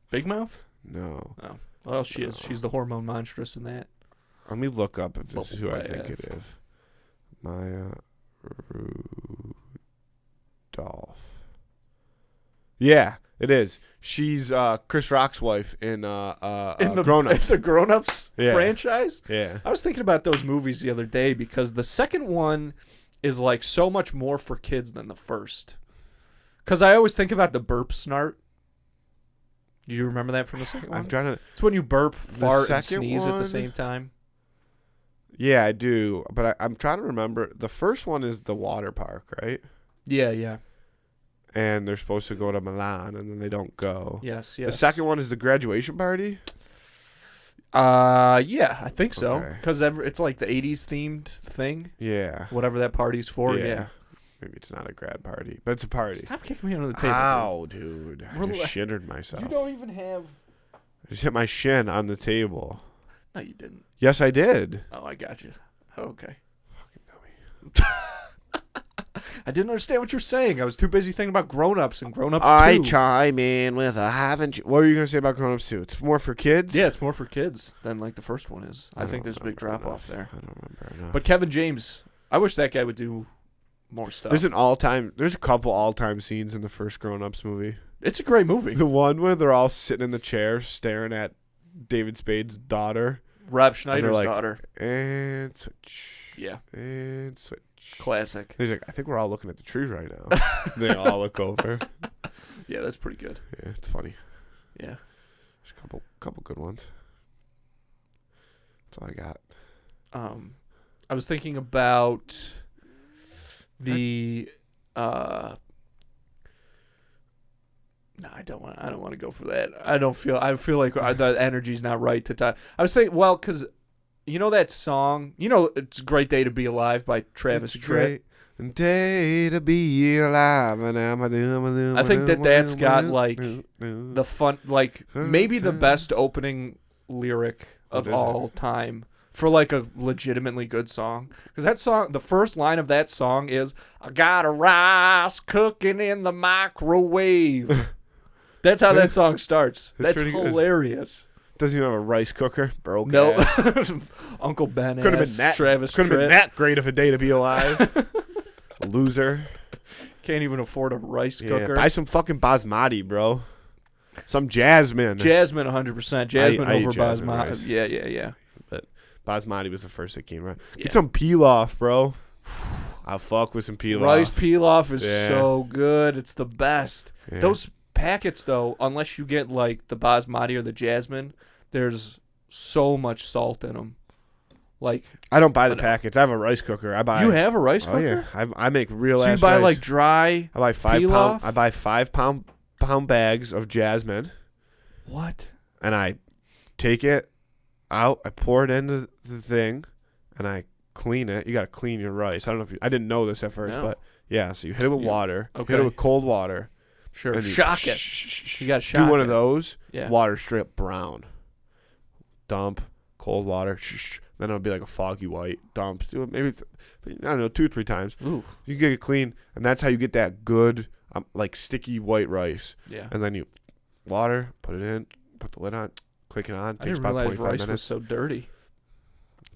Big Mouth? No. Oh. Well, she is. She's the hormone monstrous in that. Let me look up if this is who I Bubble think it bath. is. Maya Rudolph. Yeah, it is. She's Chris Rock's wife in Grown Ups. The Grown Ups Yeah. franchise? Yeah. I was thinking about those movies the other day because the second one is like so much more for kids than the first. Because I always think about the burp snart. Do you remember that from the second one? I'm trying to. It's when you burp, fart, and second sneeze at the one? same time. Yeah, I do. But I'm trying to remember. The first one is the water park, right? Yeah. And they're supposed to go to Milan, and then they don't go. Yes. The second one is the graduation party? Yeah, I think so. Okay. Because it's like the 80s themed thing. Yeah. Whatever that party's for, yeah. Maybe it's not a grad party, but it's a party. Stop kicking me under the table. Ow, dude. I just shittered myself. You don't even have... I just hit my shin on the table. No, you didn't. Yes, I did. Oh, I got you. Okay. Fucking dummy. I didn't understand what you're saying. I was too busy thinking about grown-ups and grown-ups I 2. chime in with a haven't you. What were you going to say about Grown Ups 2? It's more for kids? Yeah, it's more for kids than like the first one is. I think don't there's a big remember drop-off enough. there. I don't remember enough. But Kevin James, I wish that guy would do more stuff. There's a couple all-time scenes in the first Grown Ups movie. It's a great movie. The one where they're all sitting in the chair staring at David Spade's daughter. Rob Schneider's like, daughter. And switch. Yeah. And switch. Classic. He's like, I think we're all looking at the tree right now. They all look over. Yeah, that's pretty good. Yeah, it's funny. Yeah. There's a couple good ones. That's all I got. I was thinking about the no, I don't want to go for that. I feel like the energy's not right to talk. I was saying, well, cuz you know that song, it's a Great Day to Be Alive by Travis Tritt. Day to be alive, and I think that's got like the fun, like maybe the best opening lyric of all time for like a legitimately good song. Because that song, the first line of that song is, "I got a rice cooking in the microwave." That's how that song starts. That's hilarious. Doesn't even have a rice cooker. Broke No. ass. Uncle Ben Could have ass, been that. Travis Could have been Tritt. that great of a day to be alive. Loser. Can't even afford a rice cooker. Buy some fucking basmati, bro. Some jasmine. Jasmine, 100%. Jasmine I eat over jasmine basmati. rice. Yeah. But basmati was the first that came around. Yeah. Get some pilaf, bro. I'll fuck with some pilaf. Rice pilaf is Yeah. so good. It's the best. Yeah. Those packets, though, unless you get like the basmati or the jasmine, there's so much salt in them. Like, I don't buy the packets. I have a rice cooker. you have a rice cooker? Oh yeah, I make real So ass you buy rice. like dry. I buy 5 pilaf? pound. I buy 5 pound bags of jasmine, What? and I take it out. I pour it into the thing, and I clean it. You gotta clean your rice. I don't know if I didn't know this at first, No. but yeah. So you hit it with water. Okay. Hit it with cold water. Sure. And Shock it. You got to shock Do one it. of those. Yeah. Water straight up brown. Dump cold water. Then it'll be like a foggy white. Dump. Do it maybe I don't know 2 or 3 times. Ooh. You get it clean, and that's how you get that good like sticky white rice. Yeah. And then you water, put it in, put the lid on, click it on. I Takes didn't about realize 25 rice was minutes. so dirty.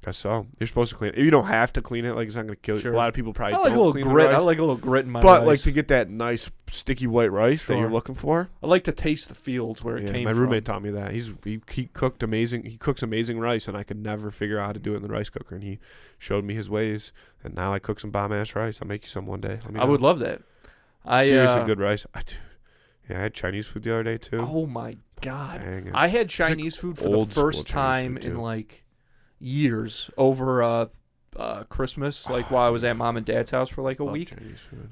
Guess so. You're supposed to clean it. You don't have to clean it. Like, it's not going to kill Sure. you. A lot of people probably I like a don't little clean grit. the I rice. like a little grit in my But rice. like to get that nice sticky white rice that you're Sure. looking for. I like to taste the fields where it came my from. roommate taught me that. He cooked amazing. He cooks amazing rice, and I could never figure out how to do it in the rice cooker. And he showed me his ways, and now I cook some bomb ass rice. I'll make you some one day. I would love that. Seriously good rice. I had Chinese food the other day too. Oh my god! Dang it. I had Chinese food for the old school first Chinese time food, in too. like years over Christmas, like while I was at mom and dad's house for like a Love week. Chinese food.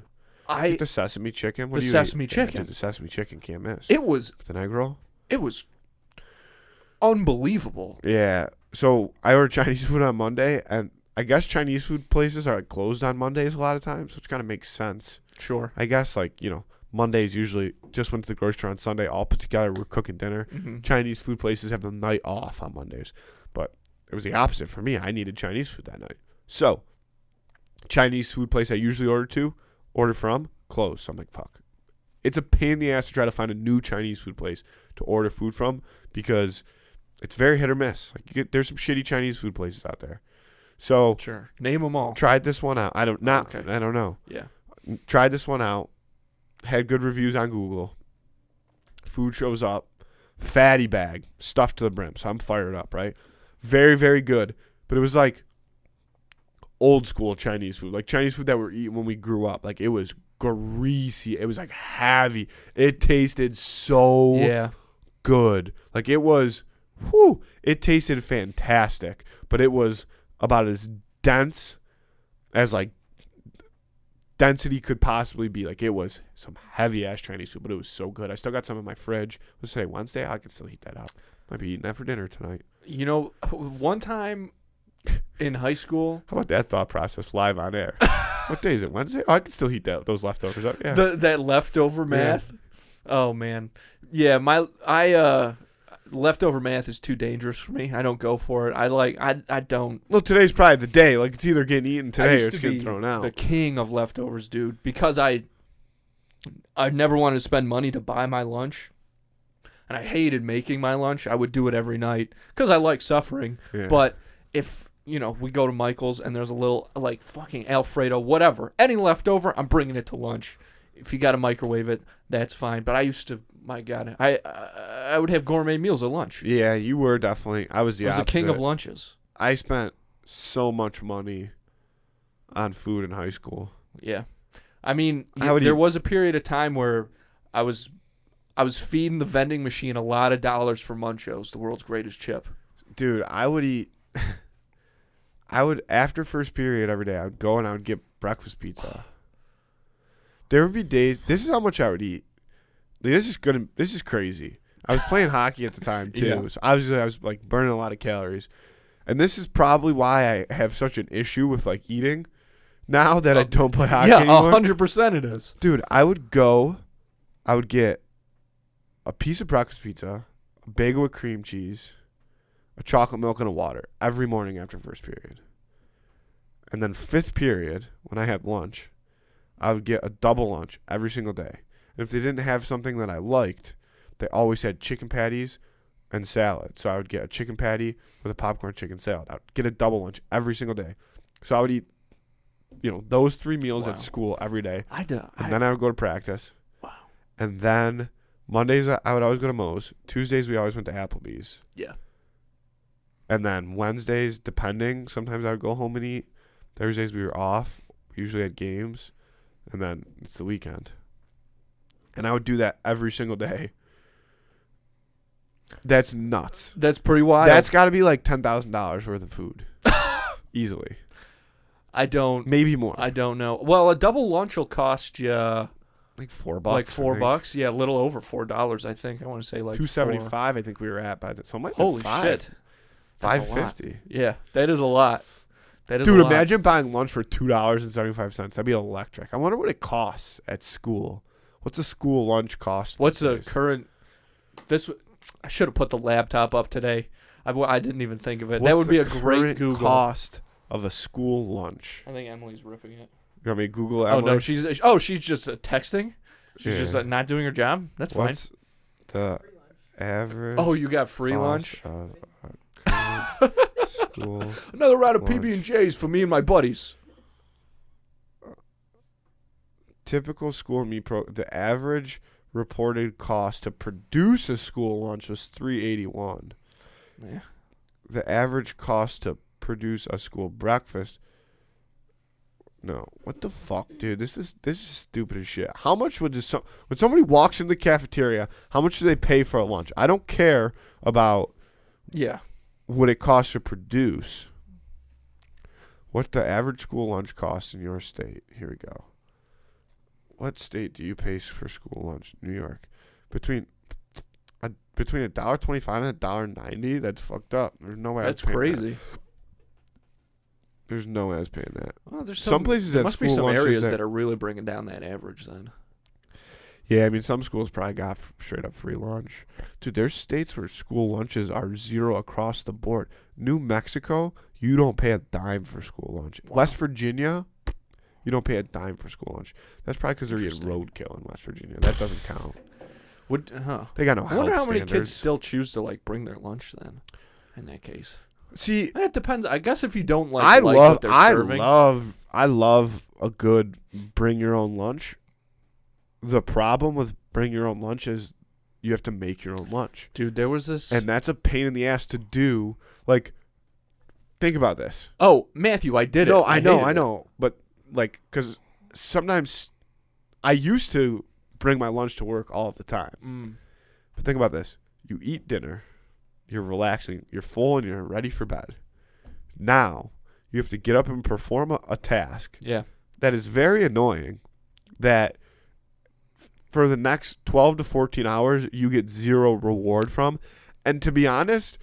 I Get the sesame chicken. the sesame chicken. Dude, the sesame chicken can't miss. it was With an egg roll. it was unbelievable. Yeah. So I ordered Chinese food on Monday, and I guess Chinese food places are like closed on Mondays a lot of times, which kind of makes sense. Sure. I guess like, Mondays usually just went to the grocery store on Sunday, all put together, we're cooking dinner. Mm-hmm. Chinese food places have the night off on Mondays. But it was the opposite for me. I needed Chinese food that night. So Chinese food place I usually order from, closed. So I'm like, fuck. It's a pain in the ass to try to find a new Chinese food place to order food from because it's very hit or miss. Like there's some shitty Chinese food places out there. So Sure. Name them all. tried this one out. I don't know. Yeah. Tried this one out. Had good reviews on Google. Food shows up. Fatty bag. Stuffed to the brim. So I'm fired up, right? Very, very good. But it was like old school Chinese food. Like Chinese food that we were eating when we grew up. Like it was greasy. It was like heavy. It tasted so good. Like it was, it tasted fantastic. But it was about as dense as like density could possibly be. Like it was some heavy ass Chinese food, but it was so good. I still got some in my fridge. Let's say Wednesday, I could still heat that up. Might be eating that for dinner tonight. One time in high school, how about that thought process live on air? What day is it? Wednesday? Oh, I can still heat those leftovers up. Yeah. That leftover math. Yeah. Oh man, yeah. Leftover math is too dangerous for me. I don't go for it. I don't. Well, today's probably the day. Like it's either getting eaten today or it's getting thrown out. The king of leftovers, dude. Because I never wanted to spend money to buy my lunch, and I hated making my lunch. I would do it every night because I like suffering. Yeah. But if we go to Michael's and there's a little like fucking Alfredo, whatever, any leftover, I'm bringing it to lunch. If you got to microwave it, that's fine. But I used to. My God, I would have gourmet meals at lunch. Yeah, you were definitely. I was the opposite. The king of lunches. I spent so much money on food in high school. Yeah, I mean, there was a period of time where I was feeding the vending machine a lot of dollars for Munchos, the world's greatest chip. Dude, I would eat. After first period every day, I would go and I would get breakfast pizza. There would be days. This is how much I would eat. This is crazy. I was playing hockey at the time too, yeah. So I was like burning a lot of calories, and this is probably why I have such an issue with like eating now that I don't play hockey anymore. 100% it is, dude. I would get a piece of breakfast pizza, a bagel with cream cheese, a chocolate milk, and a water every morning after first period, and then fifth period when I had lunch, I would get a double lunch every single day. And if they didn't have something that I liked, they always had chicken patties and salad. So I would get a chicken patty with a popcorn chicken salad. I would get a double lunch every single day. So I would eat, those 3 meals at school every day. And then I would go to practice. Wow. And then Mondays I would always go to Moe's. Tuesdays we always went to Applebee's. Yeah. And then Wednesdays, depending, sometimes I would go home and eat. Thursdays we were off. We usually had games. And then it's the weekend. And I would do that every single day. That's nuts. That's pretty wild. That's got to be like $10,000 worth of food. Easily. Maybe more. I don't know. Well, a double lunch will cost you like $4. Like $4. Yeah, a little over $4, I think. I want to say like $2.75 I think we were at by the. So it might holy shit. $5.50. Yeah, that is a lot. Dude, imagine buying lunch for $2.75. That'd be electric. I wonder what it costs at school. What's a school lunch cost? What's the current? I should have put the laptop up today. I didn't even think of it. That would be a great Google cost of a school lunch. I think Emily's ripping it. You want me to Google Emily? Oh no, she's just texting. She's just not doing her job. That's fine. What's the average? Oh, you got free lunch. School another round of PB&Js for me and my buddies. Typical school meal the average reported cost to produce a school lunch was $3.81. Yeah. The average cost to produce a school breakfast. No, what the fuck, dude? This is stupid as shit. How much when somebody walks in the cafeteria, how much do they pay for a lunch? I don't care about what it costs to produce. What the average school lunch costs in your state? Here we go. What state do you pay for school lunch? New York. between $1.25 and $1.90. That's fucked up. There's no way. That's I was paying crazy. That. There's no way I was paying that. Well, there's some places there have must be school some lunches areas that are really bringing down that average then. Yeah, I mean, some schools probably got straight up free lunch. Dude, there's states where school lunches are $0 across the board. New Mexico, you don't pay a dime for school lunch. Wow. West Virginia, you don't pay a dime for school lunch. That's probably because they're eating roadkill in West Virginia. That doesn't count. They got no I health wonder how many standards. kids still choose to like bring their lunch then. In that case, See, it depends. I guess if you don't like what they're serving. I love a good bring your own lunch. The problem with bring your own lunch is you have to make your own lunch. Dude, there was this. And that's a pain in the ass to do. Like, think about this. Oh, Matthew, I did it. No, I hated it. know. But, like, because sometimes I used to bring my lunch to work all of the time. But think about this. You eat dinner. You're relaxing. You're full and you're ready for bed. Now, you have to get up and perform a task. Yeah. That is very annoying. That for the next 12 to 14 hours, you get zero reward from. And to be honest,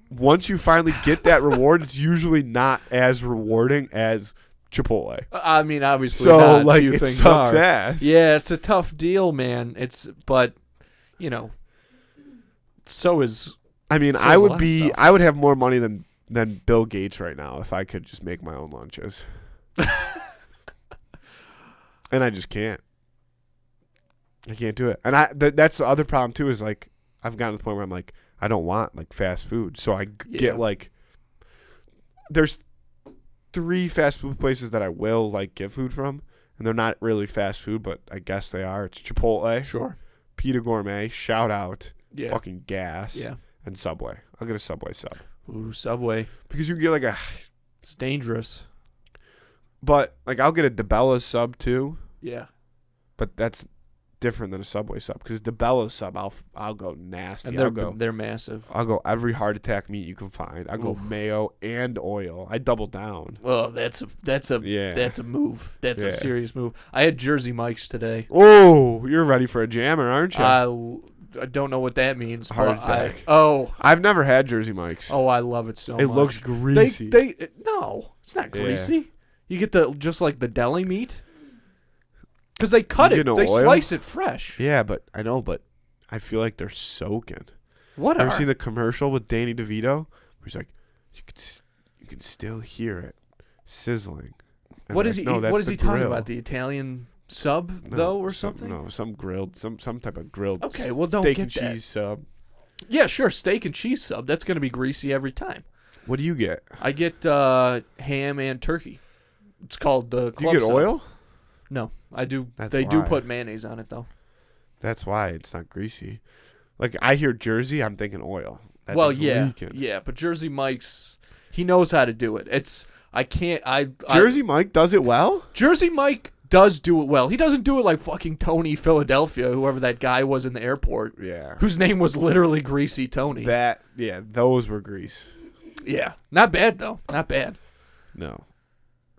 once you finally get that reward, it's usually not as rewarding as Chipotle. I mean, obviously, So, not. like, Few it things sucks are. ass. Yeah, it's a tough deal, man. But, you know, so is. I mean, So I is a would lot of be, stuff. I would have more money than Bill Gates right now if I could just make my own lunches. And I just can't. I can't do it. And that's the other problem too is like I've gotten to the point where I'm like I don't want like fast food. So I get like there's 3 fast food places that I will like get food from, and they're not really fast food, but I guess they are. It's Chipotle, Sure. Pita Gourmet, shout out, Yeah. fucking gas, Yeah. and Subway. I'll get a Subway sub. Ooh, Subway. Because you can get like It's dangerous. but like I'll get a DeBella sub too, Yeah. but that's different than a Subway sub because DeBella sub I'll go nasty. And they're massive. I'll go every heart attack meat you can find. I'll go Oof. mayo and oil. I double down. Well, that's a move. That's Yeah. a serious move. I had Jersey Mike's today. Oh, you're ready for a jammer, aren't you? I don't know what that means. Heart but attack. I've never had Jersey Mike's. I love it so much. It looks greasy. No, it's not Yeah. greasy. You get just like the deli meat. Because they cut You it. get no They oil? slice it fresh. Yeah, but I know, but I feel like they're soaking. What Ever are? seen the commercial with Danny DeVito? Where he's like, you can still hear it sizzling. And What they're is like, he? No, that's What is the he talking grill. about? The Italian sub No, though, or something? No, some grilled, some type of grilled. Okay, well, don't steak get and that. cheese sub. Yeah, sure. Steak and cheese sub. That's gonna be greasy every time. What do you get? I get ham and turkey. It's called the Do you club get sub. oil? No, I do. That's They do why. put mayonnaise on it though. That's why it's not greasy. Like I hear Jersey, I'm thinking oil. That Well, thing's yeah, leaking. yeah, but Jersey Mike's, he knows how to do it. Jersey Mike does it well. Jersey Mike does do it well. He doesn't do it like fucking Tony Philadelphia, whoever that guy was in the airport, Yeah. whose name was literally Greasy Tony. Those were grease. Yeah, not bad though, not bad. No.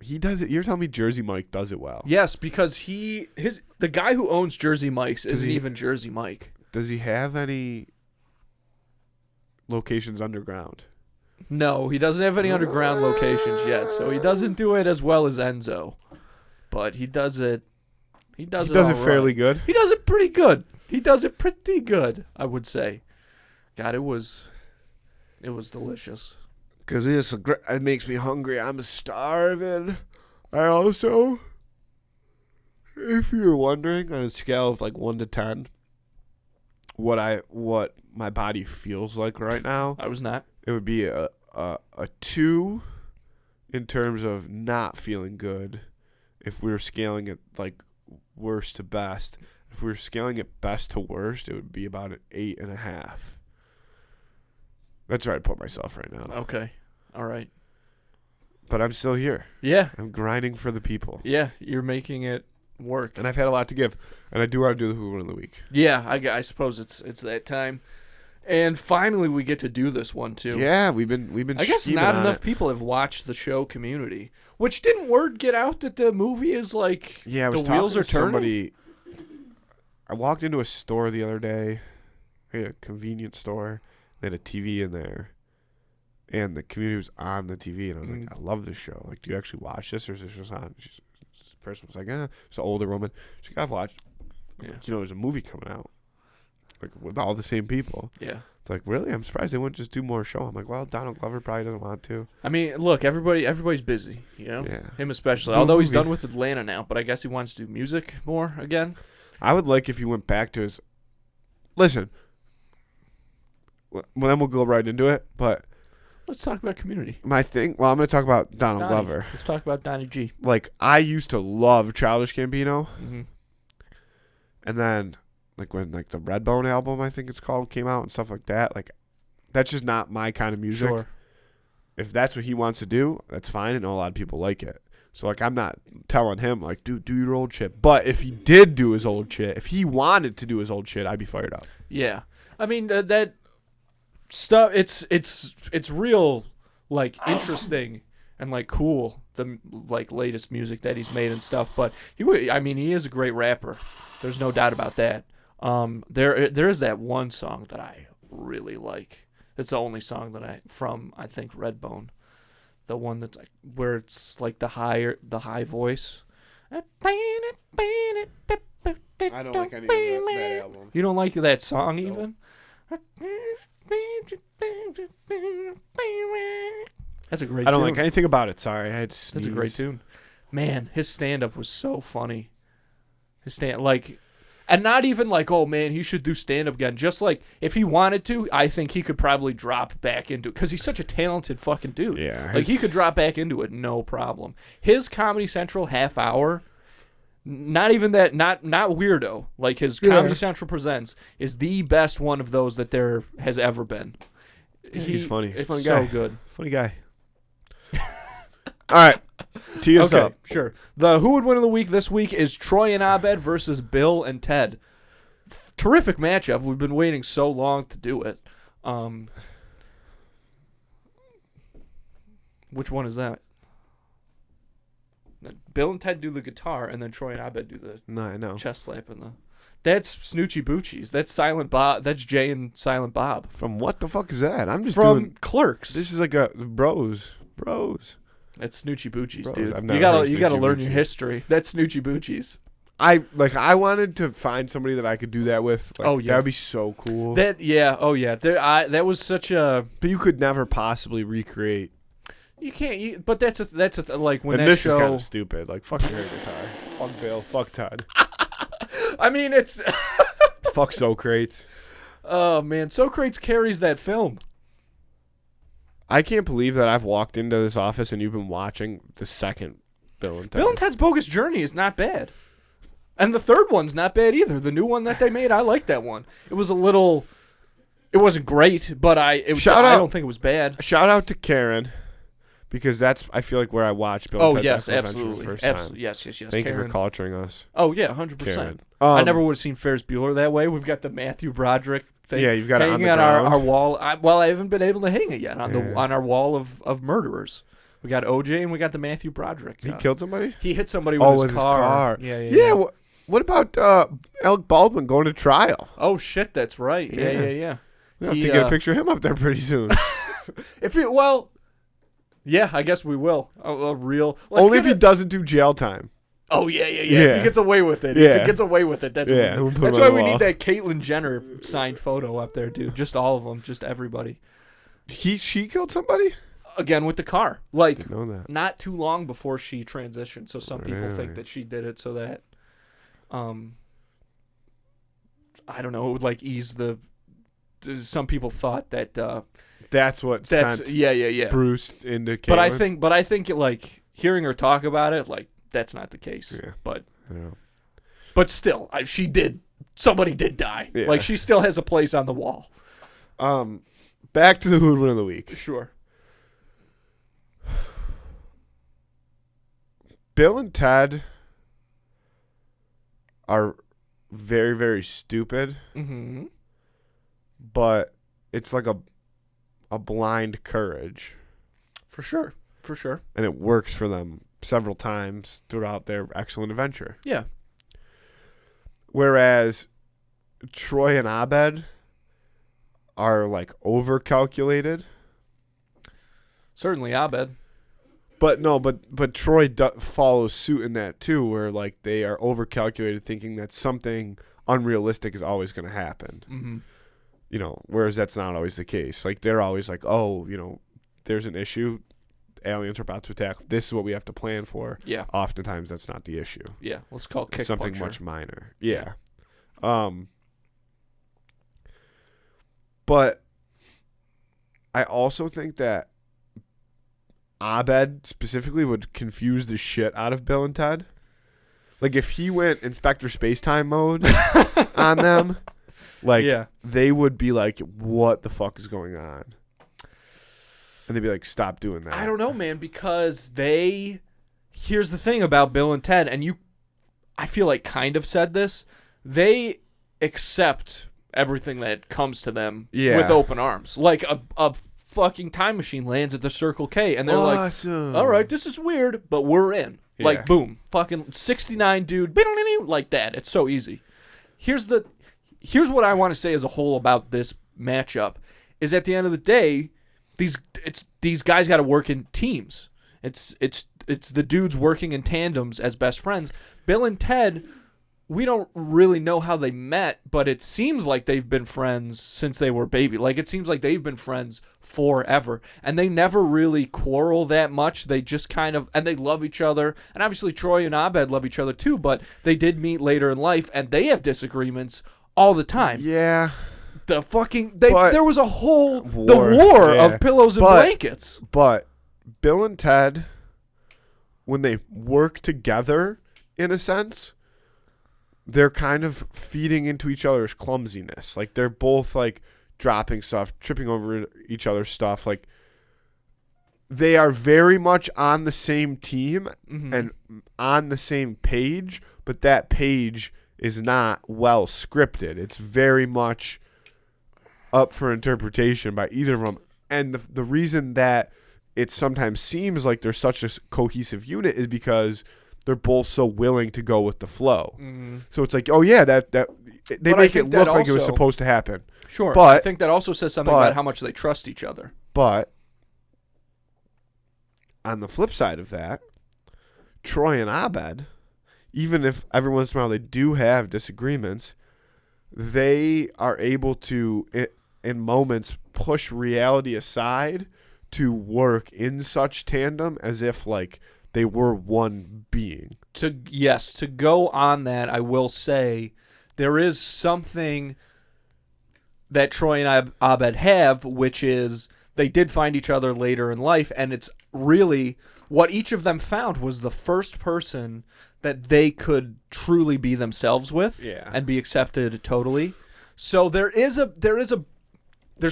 He does it. You're telling me Jersey Mike does it well. Yes, because the guy who owns Jersey Mike's isn't he- even Jersey Mike. Does he have any locations underground? No, he doesn't have any underground locations yet, so he doesn't do it as well as Enzo. But he does it. He does it all right. fairly good. He does it pretty good. He does it pretty good, I would say. God, it was delicious. Because it makes me hungry. I'm starving. I also, if you're wondering, on a scale of like 1 to 10, what my body feels like right now, I was not. it would be a 2 in terms of not feeling good. If we were scaling it like worst to best, if we were scaling it best to worst, it would be about an 8.5. That's where I'd put myself right now. Okay. All right. But I'm still here. Yeah. I'm grinding for the people. Yeah. You're making it work. And I've had a lot to give. And I do want to do the Who Won of the Week. Yeah. I suppose it's that time. And finally, we get to do this one too. Yeah, we've been. I guess scheming not on enough it. people have watched the show Community. Which didn't word get out that the movie is like Yeah, I was the talking wheels to are turning? somebody. I walked into a store the other day, a convenience store. They had a TV in there, and the community was on the TV. And I was like, I love this show. Like, do you actually watch this, or is this just on? This person was like, it's an older woman. She's like, I've watched. Yeah. Like, there's a movie coming out, like with all the same people. Yeah. It's like, really? I'm surprised they wouldn't just do more show. I'm like, well, Donald Glover probably doesn't want to. I mean, look, everybody's busy, you know? Yeah. Him especially. Do a Although he's movie. done with Atlanta now, but I guess he wants to do music more again. I would like if he went back to his. Listen. Well, then we'll go right into it. But Let's talk about Community. my thing. Well, I'm going to talk about Donald Donnie. Glover. Let's talk about Donnie G. Like, I used to love Childish Gambino, Mm-hmm. and then like when like the Redbone album, I think it's called, came out and stuff like that. Like, that's just not my kind of music. Sure. If that's what he wants to do, that's fine. I know a lot of people like it. So, like, I'm not telling him, like, dude, do your old shit. But if he did do his old shit, if he wanted to do his old shit, I'd be fired up. Yeah. I mean, that stuff, it's real, like, interesting and, like, cool, the, like, latest music that he's made and stuff. But, he is a great rapper. There's no doubt about that. There is that one song that I really like. It's the only song that I think Redbone. The one that's like, where it's like the high voice. I don't like any of that album. You don't like that song even? That's a great tune. I don't like anything about it. Sorry, I had to That's a sneeze. great tune. Man, his stand-up was so funny. And not even like, oh man, he should do stand-up again. Just like, if he wanted to, I think he could probably drop back into it. Because he's such a talented fucking dude. Yeah. Like, he could drop back into it, no problem. His Comedy Central half hour, not even that, not weirdo. Like, his Comedy Central Presents is the best one of those that there has ever been. He's funny. He's a It's funny so guy. good. Funny guy. All right. Tee us up. Sure. The Who Would Win of the Week this week is Troy and Abed versus Bill and Ted. Terrific matchup. We've been waiting so long to do it. Which one is that? Bill and Ted do the guitar, and then Troy and Abed do the No, I know. chest slap and the. That's Snoochie Boochies. That's Silent Bob. That's Jay and Silent Bob From what the fuck is that? I'm just from doing. Clerks. This is like a bros. That's Snoochie Boochies, Bros. dude. I've You never gotta heard you gotta Snoochie learn your Boochies. history. That's Snoochie Boochies. I wanted to find somebody that I could do that with. Like, Oh, yeah. that would be so cool. That that was such a. But you could never possibly recreate. You can't. But that's like when And that this show. is kind of stupid. Like, fuck your guitar. Fuck Bill. Fuck Todd. I mean, it's. Fuck Socrates. Oh man, Socrates carries that film. I can't believe that I've walked into this office and you've been watching the second Bill and Ted. Bill and Ted's Bogus Journey is not bad, and the third one's not bad either. The new one that they made, I like that one. It was a little. It wasn't great, but I don't think it was bad. Shout out to Karen, because that's, I feel like, where I watched Bill and Ted's Excellent Adventure for the first time. Absolutely, yes. Thank Karen. you for culturing us, Oh yeah, 100%. Karen. I never would have seen Ferris Bueller that way. We've got the Matthew Broderick thing. Yeah, you've got it on hanging the on ground. our wall. I haven't been able to hang it yet on Yeah. on our wall of murderers. We got OJ and we got the Matthew Broderick. He killed somebody? He hit somebody with his car. Yeah. What about Alec Baldwin going to trial? Oh shit, that's right. Yeah. We'll have to get a picture of him up there pretty soon. Yeah, I guess we will. A real. Only if he doesn't do jail time. Oh yeah. If he gets away with it. Yeah. If he gets away with it. That's Yeah, we'll put that's him on why the we wall. need that Caitlyn Jenner signed photo up there, dude. Just all of them. Just everybody. She killed somebody? Again with the car. Like Didn't know that. not too long before she transitioned. So some people Really? think that she did it so that, I don't know, it would like ease the. Some people thought that That's what sent yeah. Bruce into Caitlyn. But I think like hearing her talk about it, like that's not the case. Yeah. But I don't know. but still, she did. Somebody did die. Yeah. Like she still has a place on the wall. Back to the Who Would Win of the Week. Sure. Bill and Ted are very, very stupid, Mm-hmm. but it's like a blind courage, For sure. and it works for them several times throughout their excellent adventure. Yeah. Whereas Troy and Abed, are like over calculated. Certainly, Abed. But no, but Troy follows suit in that too, where like they are over calculated, thinking that something unrealistic is always going to happen. Mm-hmm. You know, whereas that's not always the case. Like they're always like, oh, you know, there's an issue, aliens are about to attack. This is what we have to plan for. Yeah. Oftentimes that's not the issue. Yeah. Let's call it kick something puncher. Much minor. Yeah. But I also think that Abed specifically would confuse the shit out of Bill and Ted. Like if he went Inspector Spacetime mode on them, like they would be like, "What the fuck is going on?" And they'd be like, "Stop doing that." I don't know, man, because here's the thing about Bill and Ted, and I feel like kind of said this. They accept everything that comes to them with open arms. Like a fucking time machine lands at the Circle K, and they're awesome. like, all right, this is weird, but we're in. Yeah. Like, boom. Fucking 69 dude. Like that. It's so easy. Here's what I want to say as a whole about this matchup is at the end of the day, these guys got to work in teams. It's the dudes working in tandems as best friends. Bill and Ted, we don't really know how they met, but it seems like they've been friends since they were baby. Like, it seems like they've been friends forever. And they never really quarrel that much. They just kind of, and they love each other. And obviously Troy and Abed love each other too, but they did meet later in life, and they have disagreements all the time. Yeah. There was a whole war of pillows and blankets. But Bill and Ted, when they work together, in a sense, they're kind of feeding into each other's clumsiness. Like they're both like dropping stuff, tripping over each other's stuff. Like they are very much on the same team and on the same page, but that page is not well scripted. It's very much up for interpretation by either of them. And the reason that it sometimes seems like they're such a cohesive unit is because they're both so willing to go with the flow. Mm-hmm. So it's like, oh yeah, that they make it look like it was supposed to happen. Sure, but I think that also says something about how much they trust each other. But on the flip side of that, Troy and Abed, even if every once in a while they do have disagreements, they are able to, in moments, push reality aside to work in such tandem as if like they were one being. To go on that, I will say there is something that Troy and Abed have, which is they did find each other later in life, and it's really what each of them found was the first person that they could truly be themselves with and be accepted totally. So there's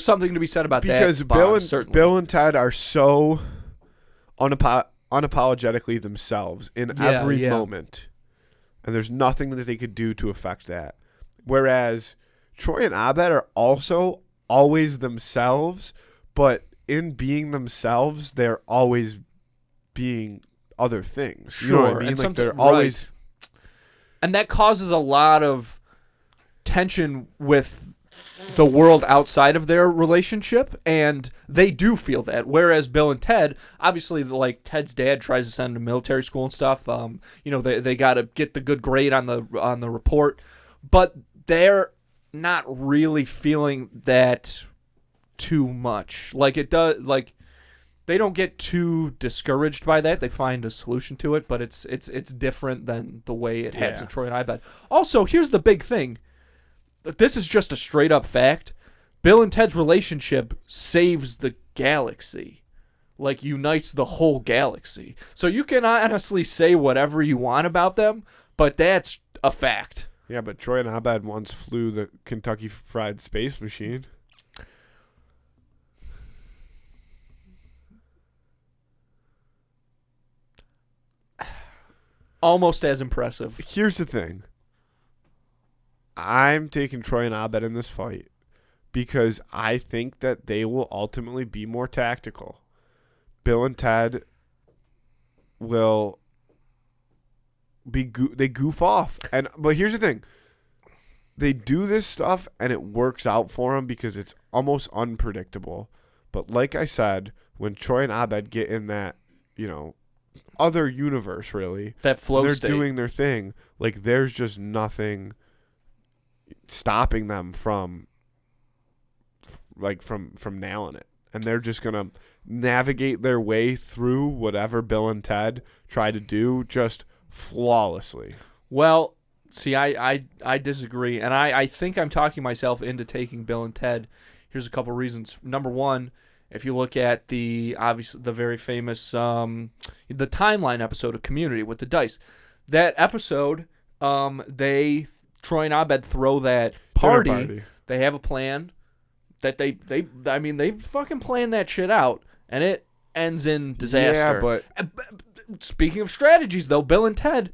something to be said about because that. Because Bill and Ted are so unapologetically themselves in every moment, and there's nothing that they could do to affect that. Whereas Troy and Abed are also always themselves, but in being themselves, they're always being other things. You know what I mean? And like they're always, and that causes a lot of tension with the world outside of their relationship, and they do feel that. Whereas Bill and Ted, obviously, like Ted's dad tries to send him to military school and stuff. They got to get the good grade on the report, but they're not really feeling that too much. Like it does, like they don't get too discouraged by that. They find a solution to it, but it's different than the way it happens with Troy and Abed. Also, here's the big thing. This is just a straight up fact. Bill and Ted's relationship saves the galaxy. Like, unites the whole galaxy. So you can honestly say whatever you want about them, but that's a fact. Yeah, but Troy and Abed once flew the Kentucky Fried Space Machine. Almost as impressive. Here's the thing. I'm taking Troy and Abed in this fight because I think that they will ultimately be more tactical. Bill and Ted will be they goof off, but here's the thing: they do this stuff and it works out for them because it's almost unpredictable. But like I said, when Troy and Abed get in that, other universe, really, that flow they're state. doing their thing. Like, there's just nothing stopping them from nailing it. And they're just going to navigate their way through whatever Bill and Ted try to do just flawlessly. Well, see, I disagree. And I think I'm talking myself into taking Bill and Ted. Here's a couple reasons. Number one, if you look at the very famous the timeline episode of Community with the dice, that episode, Troy and Abed throw that party. They have a plan that they fucking plan that shit out, and it ends in disaster. Yeah, but speaking of strategies, though, Bill and Ted,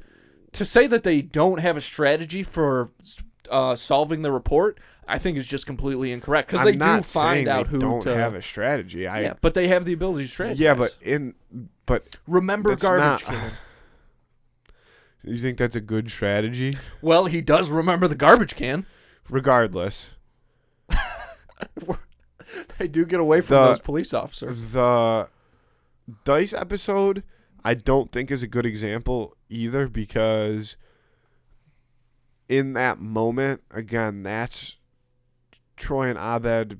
to say that they don't have a strategy for solving the report, I think is just completely incorrect, because they do find out who don't have a strategy. Yeah, but they have the ability to strategize. Yeah, but remember garbage can. You think that's a good strategy? Well, he does remember the garbage can. Regardless, they do get away from those police officers. The dice episode, I don't think is a good example either, because in that moment, again, that's Troy and Abed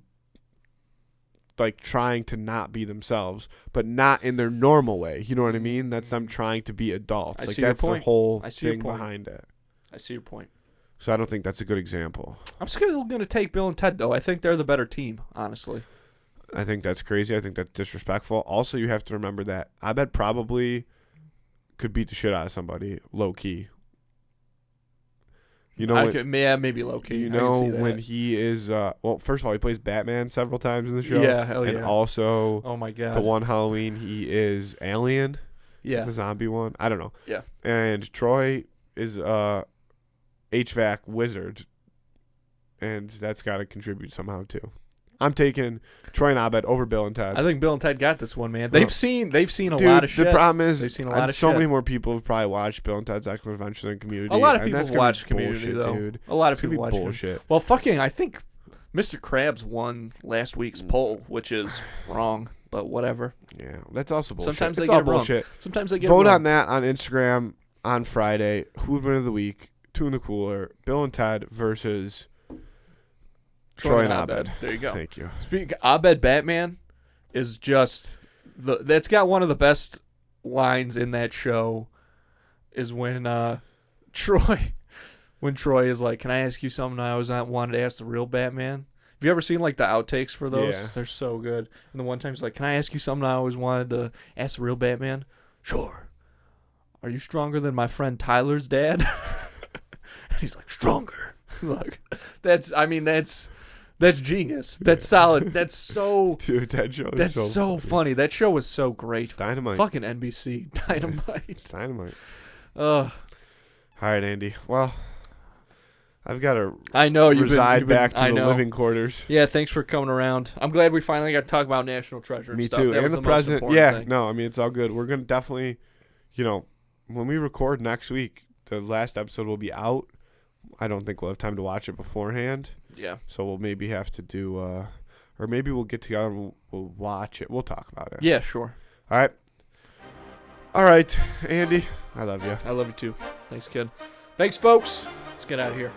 trying to not be themselves, but not in their normal way. You know what I mean? That's them trying to be adults. That's the whole thing behind it. I see your point. So I don't think that's a good example. I'm still going to take Bill and Ted, though. I think they're the better team, honestly. I think that's crazy. I think that's disrespectful. Also, you have to remember that Abed probably could beat the shit out of somebody low key. Maybe low key. When he is first of all, he plays Batman several times in the show. Yeah, hell yeah. And also, oh my god, the one Halloween he is Alien. Yeah, the zombie one. I don't know. Yeah, and Troy is HVAC wizard, and that's got to contribute somehow too. I'm taking Troy and Abed over Bill and Ted. I think Bill and Ted got this one, man. They've seen a Dude, lot of shit. The problem is, they've seen a lot of so shit. many more people have probably watched Bill and Ted's Excellent Adventure than Community. A lot of people have watched Community, though. Dude. A lot of people watch bullshit. Well, I think Mr. Krabs won last week's poll, which is wrong, but whatever. Yeah, that's also bullshit. Sometimes it's they all get it bullshit. Wrong. Sometimes they get Vote it wrong. on that on Instagram on Friday. Who would win of the week? Two in the cooler. Bill and Ted versus Troy and Abed. There you go. Thank you. Speaking of Abed Batman is just that's got one of the best lines in that show is when Troy is like, "Can I ask you something I always wanted to ask the real Batman?" Have you ever seen the outtakes for those? Yeah. They're so good. And the one time he's like, "Can I ask you something I always wanted to ask the real Batman?" "Sure." "Are you stronger than my friend Tyler's dad?" And he's like, "Stronger." Look, that's genius. That's solid. That's so. Dude, that show is that's so funny. That show was so great. Dynamite. Fucking NBC. Dynamite. Dynamite. All right, Andy. Well, I've got to reside back to the living quarters. Yeah, thanks for coming around. I'm glad we finally got to talk about National Treasure and Me stuff. too. That and was the most president. important thing. No, I mean, it's all good. We're going to definitely, when we record next week, the last episode will be out. I don't think we'll have time to watch it beforehand. Yeah. So we'll maybe have to do, or maybe we'll get together and we'll watch it. We'll talk about it. Yeah, sure. All right, Andy. I love you. I love you too. Thanks, kid. Thanks, folks. Let's get out of here.